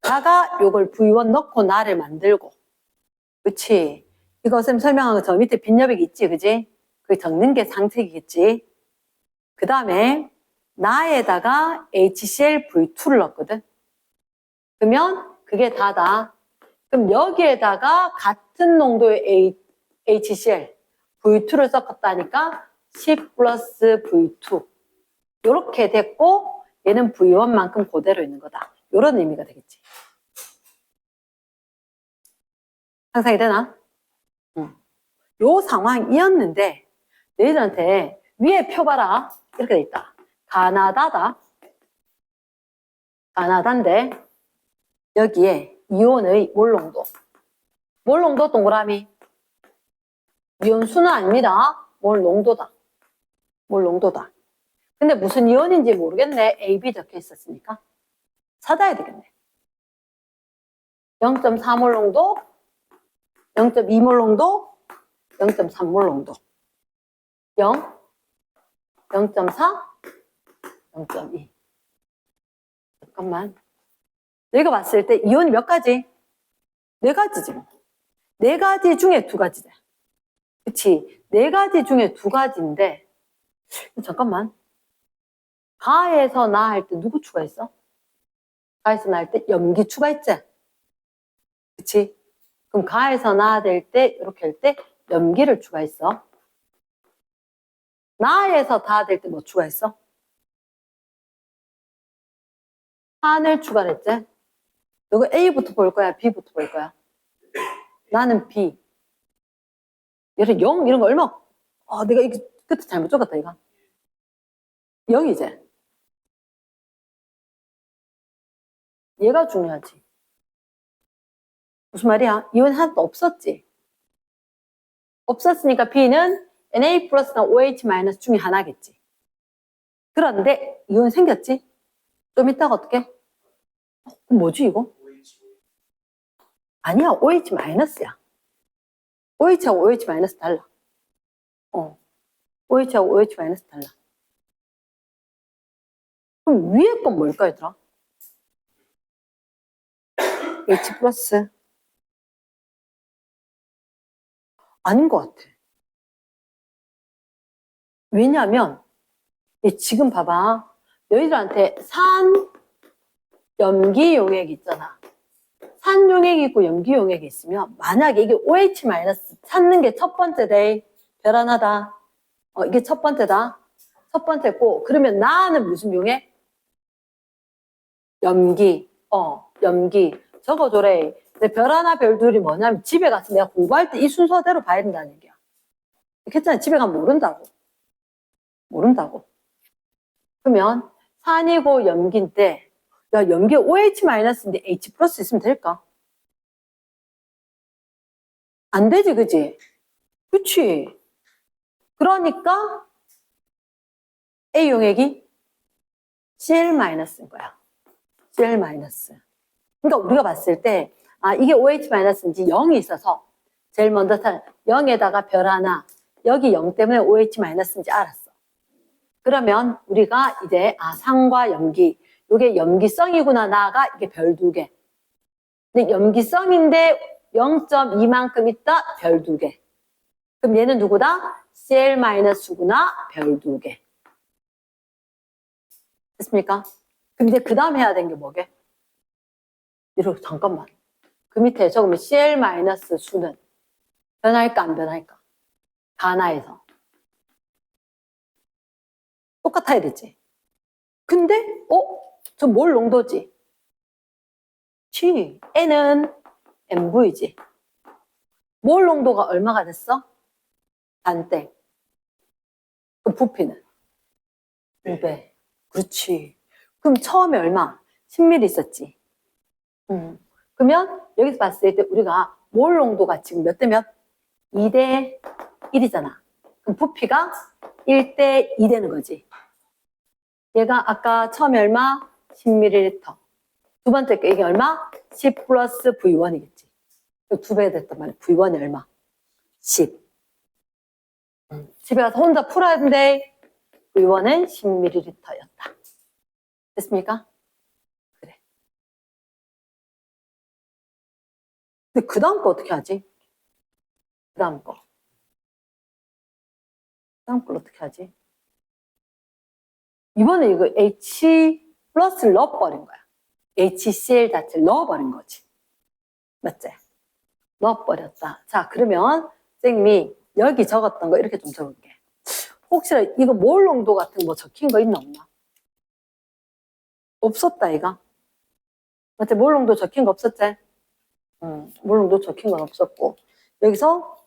가가 요걸 V1 넣고 나를 만들고, 그치? 이거 쌤 설명한 거 저 밑에 빈여백이 있지, 그지? 그게 적는 게 상책이겠지. 그 다음에 나에다가 HCl V2를 넣었거든. 그러면 그게 다다. 그럼 여기에다가 같은 농도의 HCl V2를 섞었다니까 10 플러스 V2 이렇게 됐고 얘는 V1만큼 그대로 있는 거다. 이런 의미가 되겠지. 상상이 되나? 요 상황이었는데 너희들한테 위에 표 봐라. 이렇게 돼 있다. 가나다다. 가나다인데 여기에 이온의 몰농도. 몰농도 동그라미. 이온 수는 아닙니다. 몰농도다. 몰농도다. 근데 무슨 이온인지 모르겠네. AB 적혀 있었으니까. 찾아야 되겠네. 0.4몰 농도, 0.2몰 농도, 0.3몰 농도. 0, 0.4, 0.2. 잠깐만. 내가 봤을 때 이온이 몇 가지? 4가지지 뭐. 4가지 중에 2가지다. 그치? 4가지 중에 2가지인데 잠깐만. 가에서 나 할 때 누구 추가했어? 가에서 나 할 때 염기 추가했지? 그치? 그럼 가에서 나 될 때 이렇게 할 때 염기를 추가했어. 나에서 다 될 때 뭐 추가했어? 산을 추가했지? 너가 A부터 볼 거야? B부터 볼 거야? 나는 B. 예를 0 이런 거 얼마? 내가 이게 그때 잘못 적었다 이거. 0이지? 얘가 중요하지. 무슨 말이야? 이온 하나도 없었지. 없었으니까 B는 Na 플러스나 OH 마이너스 중에 하나겠지. 그런데 이온 생겼지? 좀 이따가 어떻게? 뭐지 이거? 아니야, OH 마이너스야. OH하고 OH 마이너스 달라. OH하고 OH 마이너스 달라. 그럼 위에 건 뭘까, 얘들아? H 플러스. 아닌 것 같아. 왜냐면, 지금 봐봐. 너희들한테 산, 염기 용액이 있잖아. 산 용액이 있고 염기 용액이 있으면, 만약에 이게 OH 마이너스 찾는 게 첫 번째 돼. 별 하나다. 이게 첫 번째다. 첫 번째고, 그러면 나는 무슨 용액? 염기. 염기. 적어줘래. 근데 별 하나, 별 둘이 뭐냐면 집에 가서 내가 공부할 때 이 순서대로 봐야 된다는 얘기야. 이렇게 했잖아. 집에 가면 모른다고. 모른다고. 그러면 산이고 염기인데, 야, 염기에 OH-인데 H 플러스 있으면 될까? 안 되지, 그지? 그치? 그러니까 A 용액이 Cl-인 거야. Cl-. 그러니까 우리가 봤을 때, 이게 OH-인지 0이 있어서 제일 먼저 0에다가 별 하나, 여기 0 때문에 OH-인지 알았어. 그러면 우리가 이제 산과 염기, 이게 염기성이구나, 나가 이게 별 2개. 근데 염기성인데 0.2만큼 있다, 별 2개. 그럼 얘는 누구다? Cl-구나, 별 2개. 됐습니까? 근데 그 다음 해야 되는 게 뭐게? 이렇게 잠깐만. 그 밑에 적으면 Cl- 수는 변할까 안 변할까? 가나에서. 똑같아야 되지. 근데 저 몰 농도지? N은 MV지. 몰 농도가 얼마가 됐어? 반대. 그 부피는? 2배. 그렇지. 그럼 처음에 얼마? 10ml 있었지. 그러면 여기서 봤을 때 우리가 몰 농도가 지금 몇 대 몇? 2대 1이잖아. 그럼 부피가 1대 2 되는 거지. 얘가 아까 처음에 얼마? 10ml. 두 번째 게 이게 얼마? 10 플러스 V1이겠지. 2배 됐단 말이야. V1이 얼마? 10. 집에 가서 혼자 풀어야 되는데 V1은 10ml였다. 됐습니까? 그래. 근데 그 다음 거 어떻게 하지? 그 다음 거. 그 다음 걸 어떻게 하지? 이번에 이거 H 플러스를 넣어버린 거야. HCl 자체를 넣어버린 거지. 맞지? 넣어버렸다. 자, 그러면 선생님이 여기 적었던 거 이렇게 좀 적을게. 혹시나 이거 몰 농도 같은 거 적힌 거 있나 없나? 없었다, 이거. 맞지? 몰 농도 적힌 거 없었지? 몰 농도 적힌 건 없었고. 여기서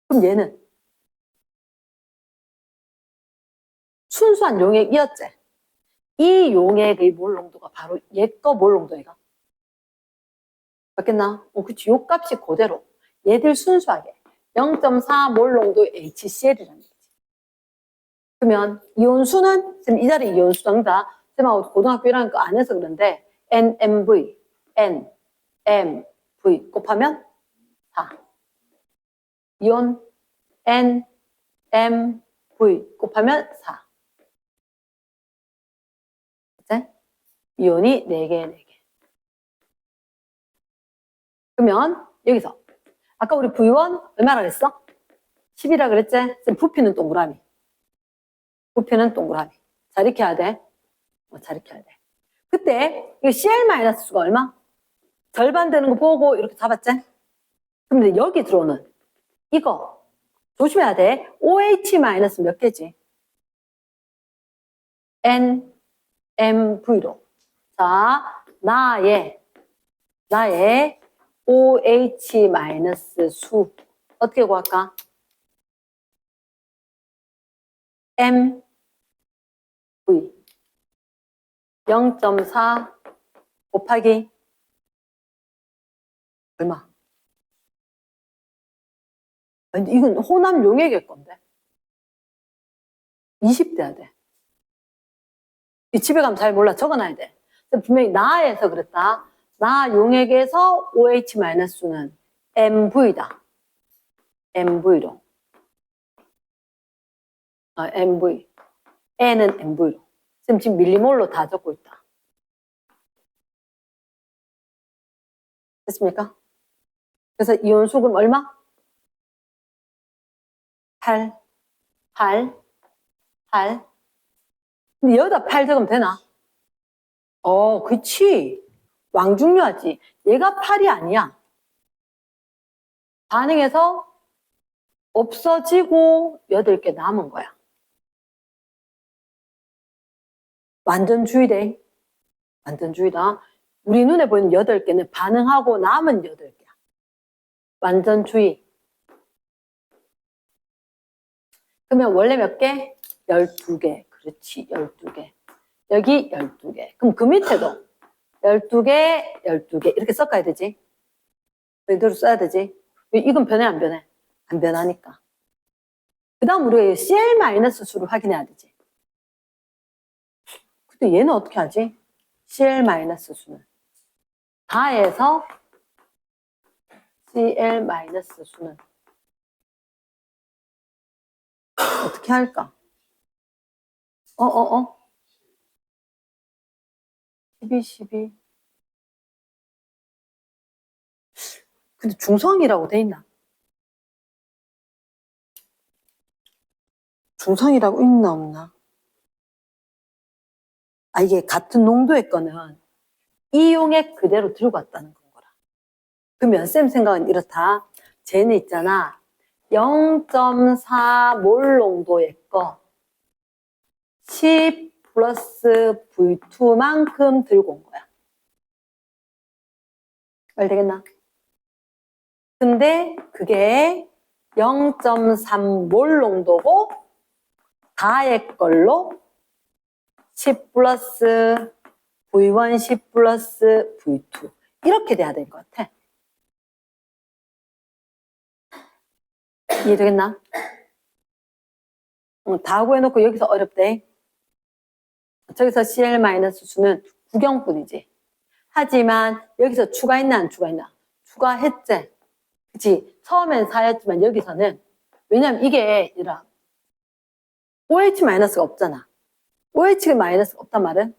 그럼 얘는 순수한 용액이었지? 이 용액의 몰 농도가 바로 얘 거 몰 농도이가. 맞겠나? 그치. 요 값이 그대로. 얘들 순수하게 0.4 몰 농도 HCl이라는 거지. 그러면 이온수는 지금 이 자리 이온수 정답 쌤하고 고등학교 1학년 거 안 해서 그런데 NMV, NMV 곱하면 4. 이온 NMV 곱하면 4. 그치? 이온이 4개, 4개. 그러면 여기서 아까 우리 V1 얼마라 그랬어? 10이라 그랬지? 부피는 동그라미. 부피는 동그라미. 자, 이렇게 해야 돼. 자, 이렇게 해야 돼. 그때 이 CL-수가 얼마? 절반 되는 거 보고 이렇게 잡았지? 그럼 여기 들어오는 이거 조심해야 돼. OH- 몇 개지? NMV로. 자, 나의 OH- 수 어떻게 구할까? MV 0.4 곱하기 얼마? 아니, 이건 호남 용액일 건데 20 돼야 돼. 이 집에 가면 잘 몰라. 적어놔야 돼. 분명히 나에서 그랬다. 나 용액에서 OH-수는 MV다. MV로. MV. N은 MV로. 지금 밀리몰로 다 적고 있다. 됐습니까? 그래서 이온수 그럼 얼마? 8. 근데 여기다 8 적으면 되나? 그치. 왕중요하지. 얘가 8이 아니야. 반응해서 없어지고 8개 남은 거야. 완전 주의돼. 완전 주의다. 우리 눈에 보이는 8개는 반응하고 남은 8개야. 완전 주의. 그러면 원래 몇 개? 12개. 그렇지, 12개. 여기 12개. 그럼 그 밑에도 12개, 12개. 이렇게 섞어야 되지. 이대로 써야 되지. 이건 변해, 안 변해? 안 변하니까. 그 다음 우리가 CL-수를 확인해야 되지. 근데 얘는 어떻게 하지? CL-수는. 다해서 CL-수는 어떻게 할까? 12. 근데 중성이라고 돼 있나? 중성이라고 있나 없나? 이게 같은 농도의 거는 이용액 그대로 들고 왔다는 거라. 그러면 쌤 생각은 이렇다. 쟤는 있잖아. 0.4몰 농도의 거 10 플러스 V2만큼 들고 온 거야. 말 되겠나? 근데 그게 0.3몰 농도고 다의 걸로 10 플러스 V1, 10 플러스 V2 이렇게 돼야 될 것 같아. 이해되겠나? 다 구해놓고 여기서 어렵대. 저기서 CL-수는 구경뿐이지. 하지만 여기서 추가했나 안 추가했나? 추가했지. 그치? 처음엔 4였지만 여기서는 왜냐면 이게 얘들아 OH-가 없잖아. OH-가 없단 말은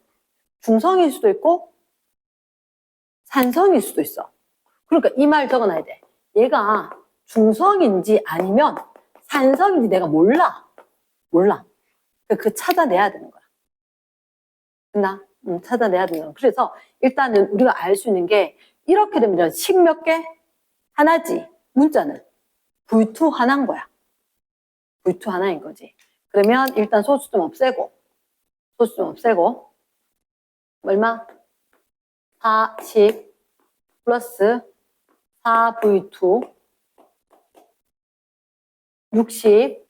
중성일 수도 있고 산성일 수도 있어. 그러니까 이 말 적어놔야 돼. 얘가 중성인지 아니면 산성인지 내가 몰라. 그 찾아내야 되는 거야. 됐나? 찾아내야 되는 거야. 그래서 일단은 우리가 알 수 있는 게 이렇게 되면 식 몇 개? 하나지. 문자는 V2 하나인 거야. V2 하나인 거지. 그러면 일단 소수 좀 없애고 얼마? 40 플러스 4V2 60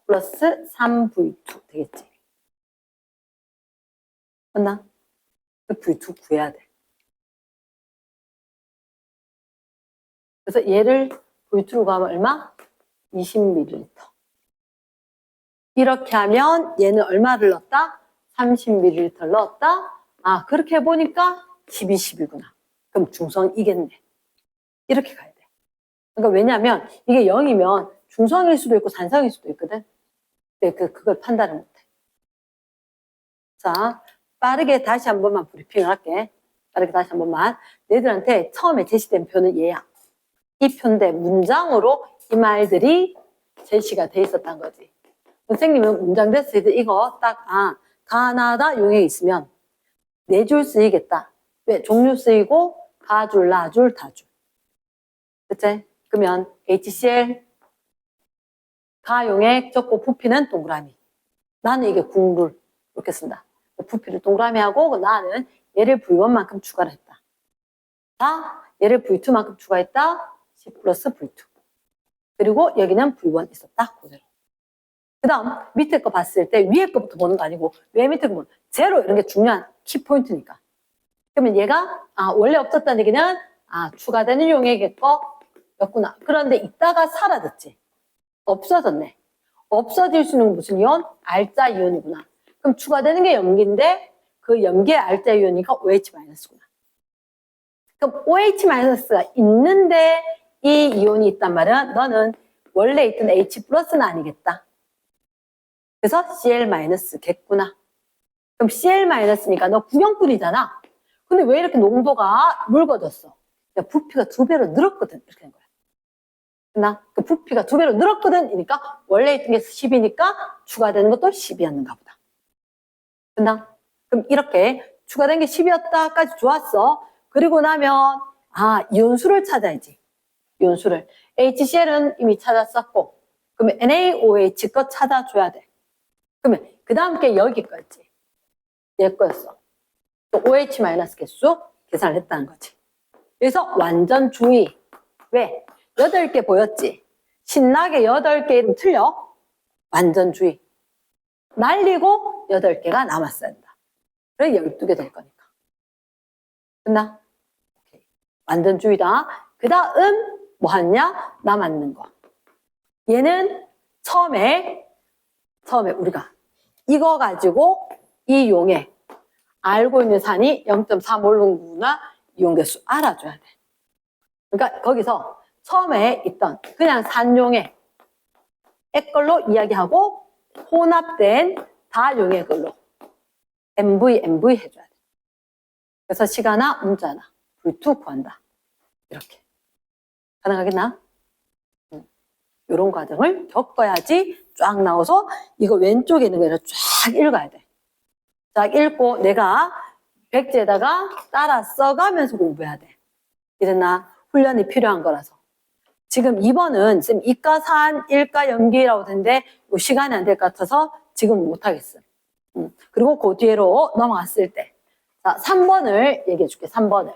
플러스 3V2 되겠지. 맞나? V2 구해야 돼. 그래서 얘를 V2로 가면 얼마? 20ml. 이렇게 하면 얘는 얼마를 넣었다? 30ml 넣었다? 아, 그렇게 해보니까 12, 10이구나. 그럼 중성이겠네. 이렇게 가야 돼. 그러니까 왜냐면 이게 0이면 중성일 수도 있고 산성일 수도 있거든. 근데 그걸 판단을 못해. 자, 빠르게 다시 한 번만 브리핑을 할게. 빠르게 다시 한 번만. 너희들한테 처음에 제시된 표는 얘야. 이 표인데 문장으로 이 말들이 제시가 돼 있었단 거지. 선생님은 문장 됐을 때 이거 딱 가나다 용액 있으면 네 줄 쓰이겠다. 왜? 종류 쓰이고 가줄, 나줄, 다줄. 그치? 그러면 HCl 가용액 적고 부피는 동그라미. 나는 이게 국룰 이렇게 쓴다. 부피를 동그라미 하고 나는 얘를 V1만큼 추가를 했다. 얘를 V2만큼 추가했다. 10 플러스 V2. 그리고 여기는 V1 있었다. 그대로. 그 다음 밑에 거 봤을 때 위에 거부터 보는 거 아니고 왜 밑에 거 보는 제로 이런 게 중요한 키포인트니까. 그러면 얘가 원래 없었다는 얘기는 추가되는 용액의 거였구나. 그런데 이따가 사라졌지. 없어졌네. 없어질 수 있는 무슨 이온? 알자 이온이구나. 그럼 추가되는 게 염기인데 그 염기의 알자 이온이가 OH-구나. 그럼 OH-가 있는데 이 이온이 있단 말은 너는 원래 있던 H+는 아니겠다. 그래서 Cl-겠구나. 그럼 Cl-니까 너 구경뿐이잖아. 근데 왜 이렇게 농도가 묽어졌어? 부피가 2배로 늘었거든. 이렇게 된 거야. 그 부피가 2배로 늘었거든. 이니까 원래 있던 게 10이니까 추가되는 것도 10이었는가 보다. 됐나? 그럼 이렇게 추가된 게 10이었다까지 좋았어. 그리고 나면 이온수를 찾아야지. 이온수를. HCl은 이미 찾았었고 그러면 NaOH 거 찾아줘야 돼. 그러면 그 다음 게 여기 거였지. 얘 거였어. 또 OH- 개수 계산을 했다는 거지. 그래서 완전 주의. 왜? 8개 보였지? 신나게 8개 이름 틀려. 완전 주의. 날리고 8개가 남았어야 한다. 그래 12개 될 거니까. 됐나? 오케이. 완전 주의다. 그 다음 뭐 하냐? 남았는 거. 얘는 처음에 우리가 이거 가지고 이 용액 알고 있는 산이 0.4몰로구나 이온개수 알아줘야 돼. 그러니까 거기서 처음에 있던 그냥 산용액 걸로 이야기하고 혼합된 다용액으로 MV 해줘야 돼. 그래서 시가나 문자나 V2 구한다. 이렇게. 가능하겠나? 이런 과정을 겪어야지 쫙 나와서 이거 왼쪽에 있는 거를 쫙 읽어야 돼. 쫙 읽고 내가 백지에다가 따라 써가면서 공부해야 돼. 이랬나? 훈련이 필요한 거라서. 지금 2번은 지금 이가산, 일가염기라고 되는데 요 시간이 안 될 것 같아서 지금 못하겠어. 그리고 그 뒤로 넘어갔을 때. 자, 3번을 얘기해 줄게. 3번을.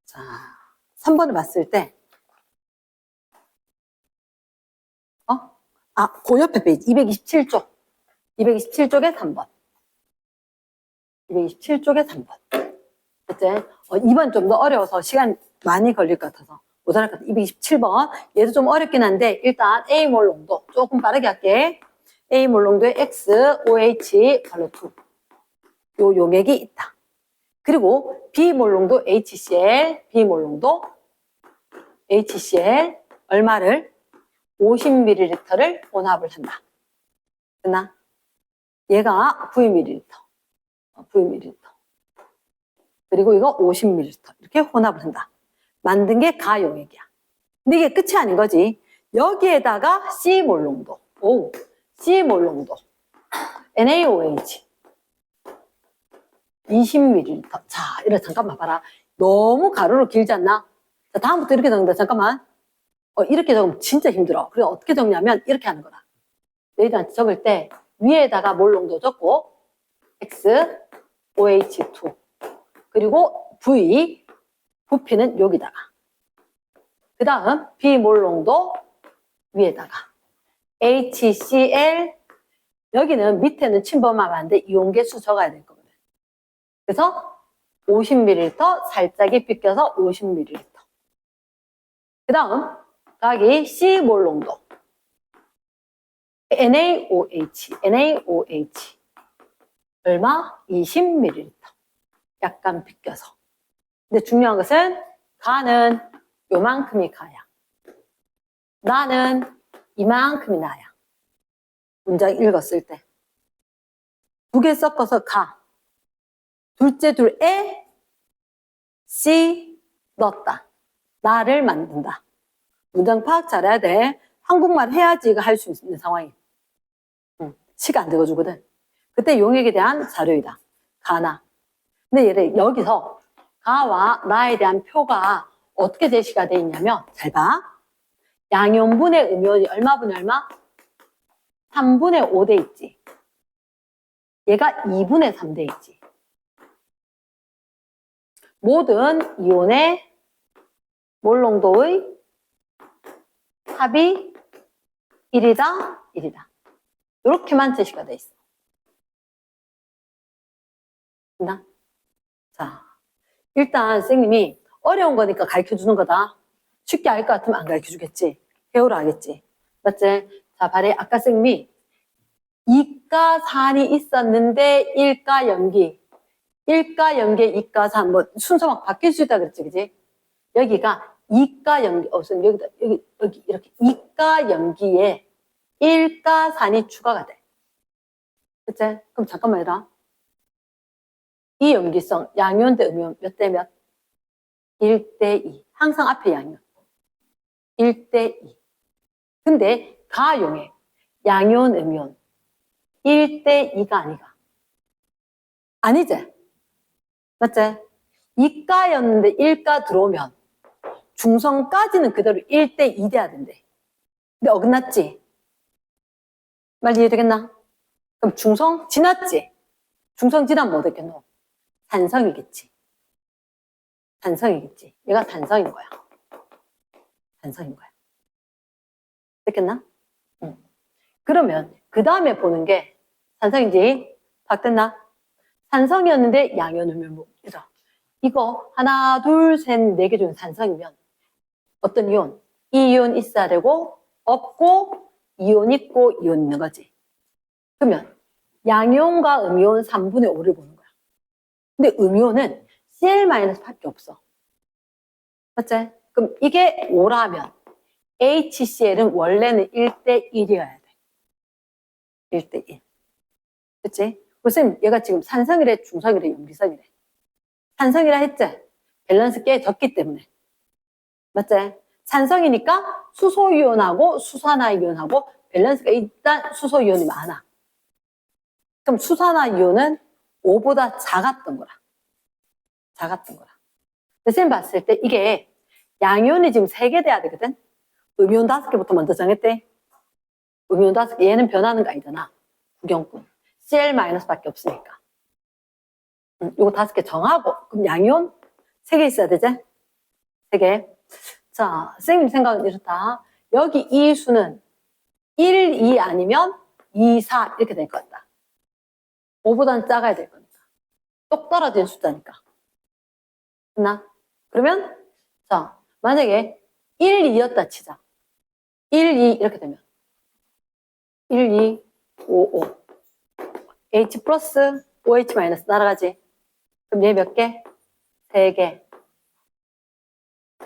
자, 3번을 봤을 때 그 옆에 페이지 227쪽. 227쪽에 3번. 227쪽에 3번. 그치? 2번 좀 더 어려워서 시간 많이 걸릴 것 같아서 모자랄 것 같아. 227번. 얘도 좀 어렵긴 한데 일단 A몰 농도 조금 빠르게 할게. A몰 농도에 X, OH, 발로 2. 요 용액이 있다. 그리고 B몰 농도 HCl, B몰 농도 HCl 얼마를? 50ml를 혼합을 한다. 됐나? 얘가 9ml. 9ml. 그리고 이거 50ml. 이렇게 혼합을 한다. 만든 게 가용액이야. 근데 이게 끝이 아닌 거지. 여기에다가 C몰 농도. C몰 농도. NaOH. 20ml. 자, 이래 잠깐만 봐라. 너무 가로로 길지 않나? 자, 다음부터 이렇게 적는다. 잠깐만. 이렇게 적으면 진짜 힘들어. 그래서 어떻게 적냐면 이렇게 하는 거다. 너희들한테 적을 때 위에다가 몰 농도 적고 X, OH2 그리고 V, 부피는 여기다가 그 다음 B몰 농도 위에다가 HCl 여기는 밑에는 침범하면 안 돼. 이온계수 적어야 될 거거든. 그래서 50ml 살짝이 비껴서 50ml 그 다음 각이 C몰 농도 NaOH 얼마? 20ml 약간 비껴서. 근데 중요한 것은 가는 요만큼이 가야. 나는 이만큼이 나야. 문장 읽었을 때. 두 개 섞어서 가. 둘째 둘에 C 넣었다. 나를 만든다. 문장 파악 잘해야 돼. 한국말 해야지 이거 할 수 있는 상황이. 시간 안 되어주거든. 그때 용액에 대한 자료이다. 가나. 근데 얘를 여기서 가와 나에 대한 표가 어떻게 제시가 돼 있냐면 잘 봐. 양이온분의 음이온이 얼마분의 얼마? 3분의 5 돼 있지. 얘가 2분의 3 돼 있지. 모든 이온의 몰 농도의 합이 1이다. 이렇게만 제시가 돼 있어. 됐나? 자, 일단 선생님이 어려운 거니까 가르쳐주는 거다. 쉽게 알 것 같으면 안 가르쳐주겠지. 배우라 하겠지. 맞지? 자, 발에 아까 선생님이 이가산이 있었는데 일가염기, 이가산 뭐 순서 막 바뀔 수 있다 그랬지, 그지? 여기가 이가염기, 여기다 여기 이렇게 이가염기에 일가산이 추가가 돼. 그치? 그럼 잠깐만 해라. 이 염기성, 양이온 대 음이온 몇 대 몇? 1대2. 항상 앞에 양이온. 1대2. 근데 가용액, 양이온, 음이온 1대2가 아니가. 아니지? 맞지? 이가였는데 1가 들어오면 중성까지는 그대로 1대2 돼야 된대. 근데 어긋났지? 말 이해되겠나? 그럼 중성 지났지? 중성 지나면 뭐 됐겠노? 산성이겠지. 얘가 산성인 거야. 됐겠나? 응. 그러면 그 다음에 보는 게 산성인지 파악됐나? 산성이었는데 양이온음이온 뭐 이거 하나 둘 셋 네 개 중 산성이면 어떤 이온? 이 이온 있어야 되고 없고 이온 있고 이온 있는 거지. 그러면 양이온과 음이온 3분의 5를 보는 거야. 근데 음이온은 Cl-밖에 없어. 맞지? 그럼 이게 5라면 HCl은 원래는 1대1이어야 돼. 1대1. 그치? 그래서 얘가 지금 산성이래, 중성이래, 염기성이래. 산성이라 했지? 밸런스 꽤 적기 때문에. 맞지? 산성이니까 수소이온하고 수산화이온하고 밸런스가 일단 수소이온이 많아. 그럼 수산화이온은 5보다 작았던 거라. 작았던 거라. 선생님 봤을 때 이게 양이온이 지금 3개 돼야 되거든. 음이온 5개부터 먼저 정했대. 음이온 5개. 얘는 변하는 거 아니잖아. 구경꾼. Cl-밖에 없으니까. 요거 5개 정하고. 그럼 양이온 3개 있어야 되지? 3개. 자, 선생님 생각은 이렇다. 여기 이 수는 1, 2 아니면 2, 4 이렇게 될 것 같다. 5보다는 작아야 될 거니까. 똑 떨어진 숫자니까. 됐나? 그러면 자, 만약에 1, 2였다 치자. 1, 2 이렇게 되면 1, 2, 5, 5 H 플러스 OH 마이너스 날아가지. 그럼 얘 몇 개? 3개.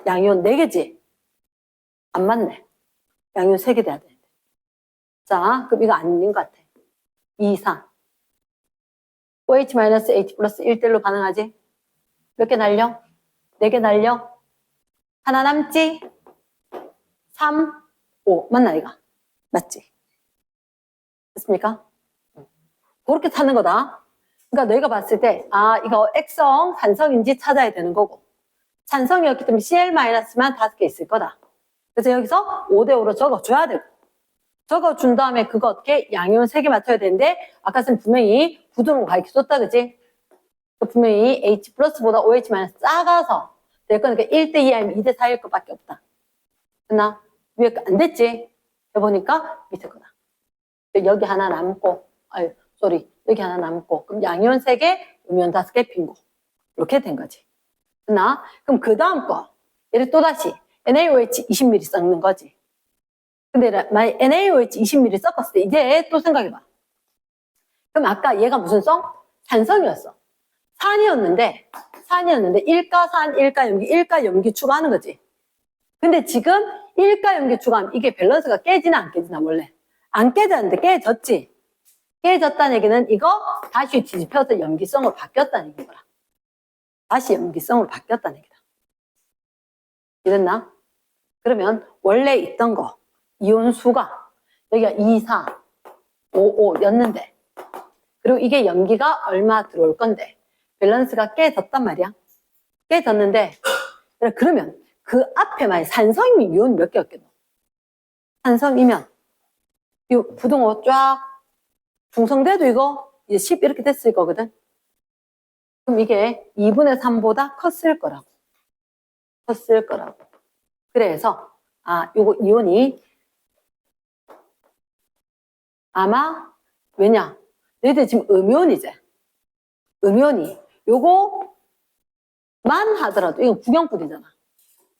양이온 4개지? 안 맞네. 양이온 3개 돼야 돼. 자, 그럼 이거 아닌 것 같아. 2, 4 OH 마이너스 H 플러스 1대1로 반응하지? 몇 개 날려? 4개 날려? 하나 남지? 3, 5 맞나 이거? 맞지? 됐습니까? 그렇게 찾는 거다. 그러니까 너희가 봤을 때 이거 액성, 산성인지 찾아야 되는 거고 산성이었기 때문에 Cl-만 5개 있을 거다. 그래서 여기서 5대5로 적어줘야 되고 적어준 다음에 그거 어떻게 양이온 3개 맞춰야 되는데 아까 선 분명히 구두로 가르쳐줬다 그지? 분명히 H 플러스보다 OH 마이너스 작아서 될 거니까 1대2 아니면 2대4일 것밖에 없다. 됐나? 위에 거 안 됐지? 해보니까 밑에 거다. 여기 하나 남고 여기 하나 남고 그럼 양이온 3개, 음이온 5개 빈고 이렇게 된 거지. 됐나? 그럼 그 다음 거 얘를 또다시 NaOH 20ml 섞는 거지. 근데 만약 NaOH 20ml 섞었을 때 이제 또 생각해봐. 그럼 아까 얘가 무슨 성? 산성이었어. 산이었는데 일가산, 일가염기, 일가염기 추가하는 거지. 근데 지금 일가염기 추가하면 이게 밸런스가 깨지나 안 깨지나 원래? 안 깨졌는데 깨졌지. 깨졌다는 얘기는 이거 다시 뒤집혀서 염기성으로 바뀌었다는 얘기더라. 다시 염기성으로 바뀌었다는 얘기다. 이랬나? 그러면 원래 있던 거 이온 수가 여기가 2, 4, 5, 5였는데 그리고 이게 염기가 얼마 들어올 건데 밸런스가 깨졌단 말이야. 깨졌는데 그러면 그 앞에 만약 산성이면 이온 몇 개였겠노? 산성이면 이 부등호 쫙 중성돼도 이거 이제 10 이렇게 됐을 거거든. 그럼 이게 2분의 3보다 컸을 거라고. 컸을 거라고. 그래서 요거 이온이 아마 왜냐? 너희들 지금 음이온이지. 음이온이 요거만 하더라도 이건 구경꾼이잖아.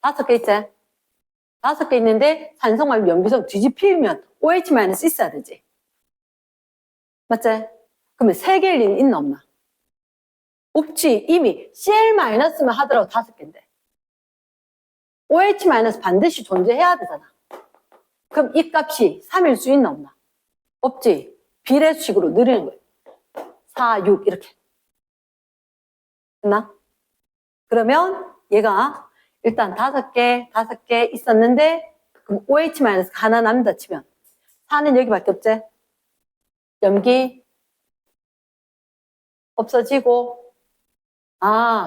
5개 있지? 5개 있는데 산성 말고 염기성 뒤집히면 OH- 있어야 되지. 맞지? 그러면 3개일 일이 있나 없나? 없지. 이미 Cl-만 하더라도 5개인데 OH- 반드시 존재해야 되잖아. 그럼 이 값이 3일 수 있나 없나? 없지. 비례수식으로 늘리는 거예요. 4, 6 이렇게. 됐나? 그러면 얘가 일단 5개 있었는데 그럼 OH- 하나 남다 치면 4는 여기밖에 없지? 염기 없어지고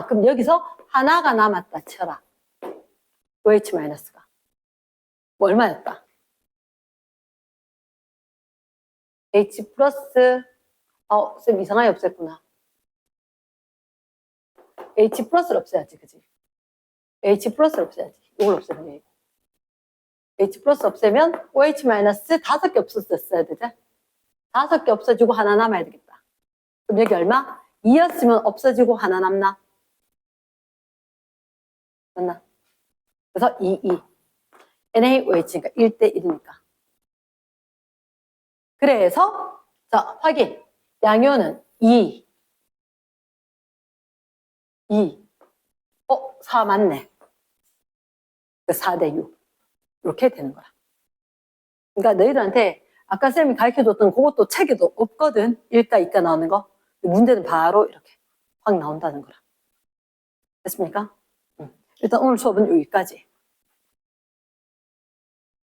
그럼 여기서 하나가 남았다 쳐라. OH-가 뭐 얼마였다? H 플러스 쌤 이상하게 없앴구나. H 플러스를 없애야지, 그지? H 플러스를 없애야지. 이걸 없애는 게 H 플러스 없애면 OH- 5개 없었어야 되지? 5개 없어지고 하나 남아야 되겠다. 그럼 여기 얼마? 2였으면 없어지고 하나 남나? 맞나? 그래서 2. NaOH니까 1대1이니까. 그래서 자 확인. 양이온은 2. 4 맞네. 4대6. 이렇게 되는 거야. 그러니까 너희들한테 아까 쌤이 가르쳐줬던 그것도 책에도 없거든. 1가, 2가 나오는 거. 문제는 바로 이렇게 확 나온다는 거라. 됐습니까? 일단 오늘 수업은 여기까지.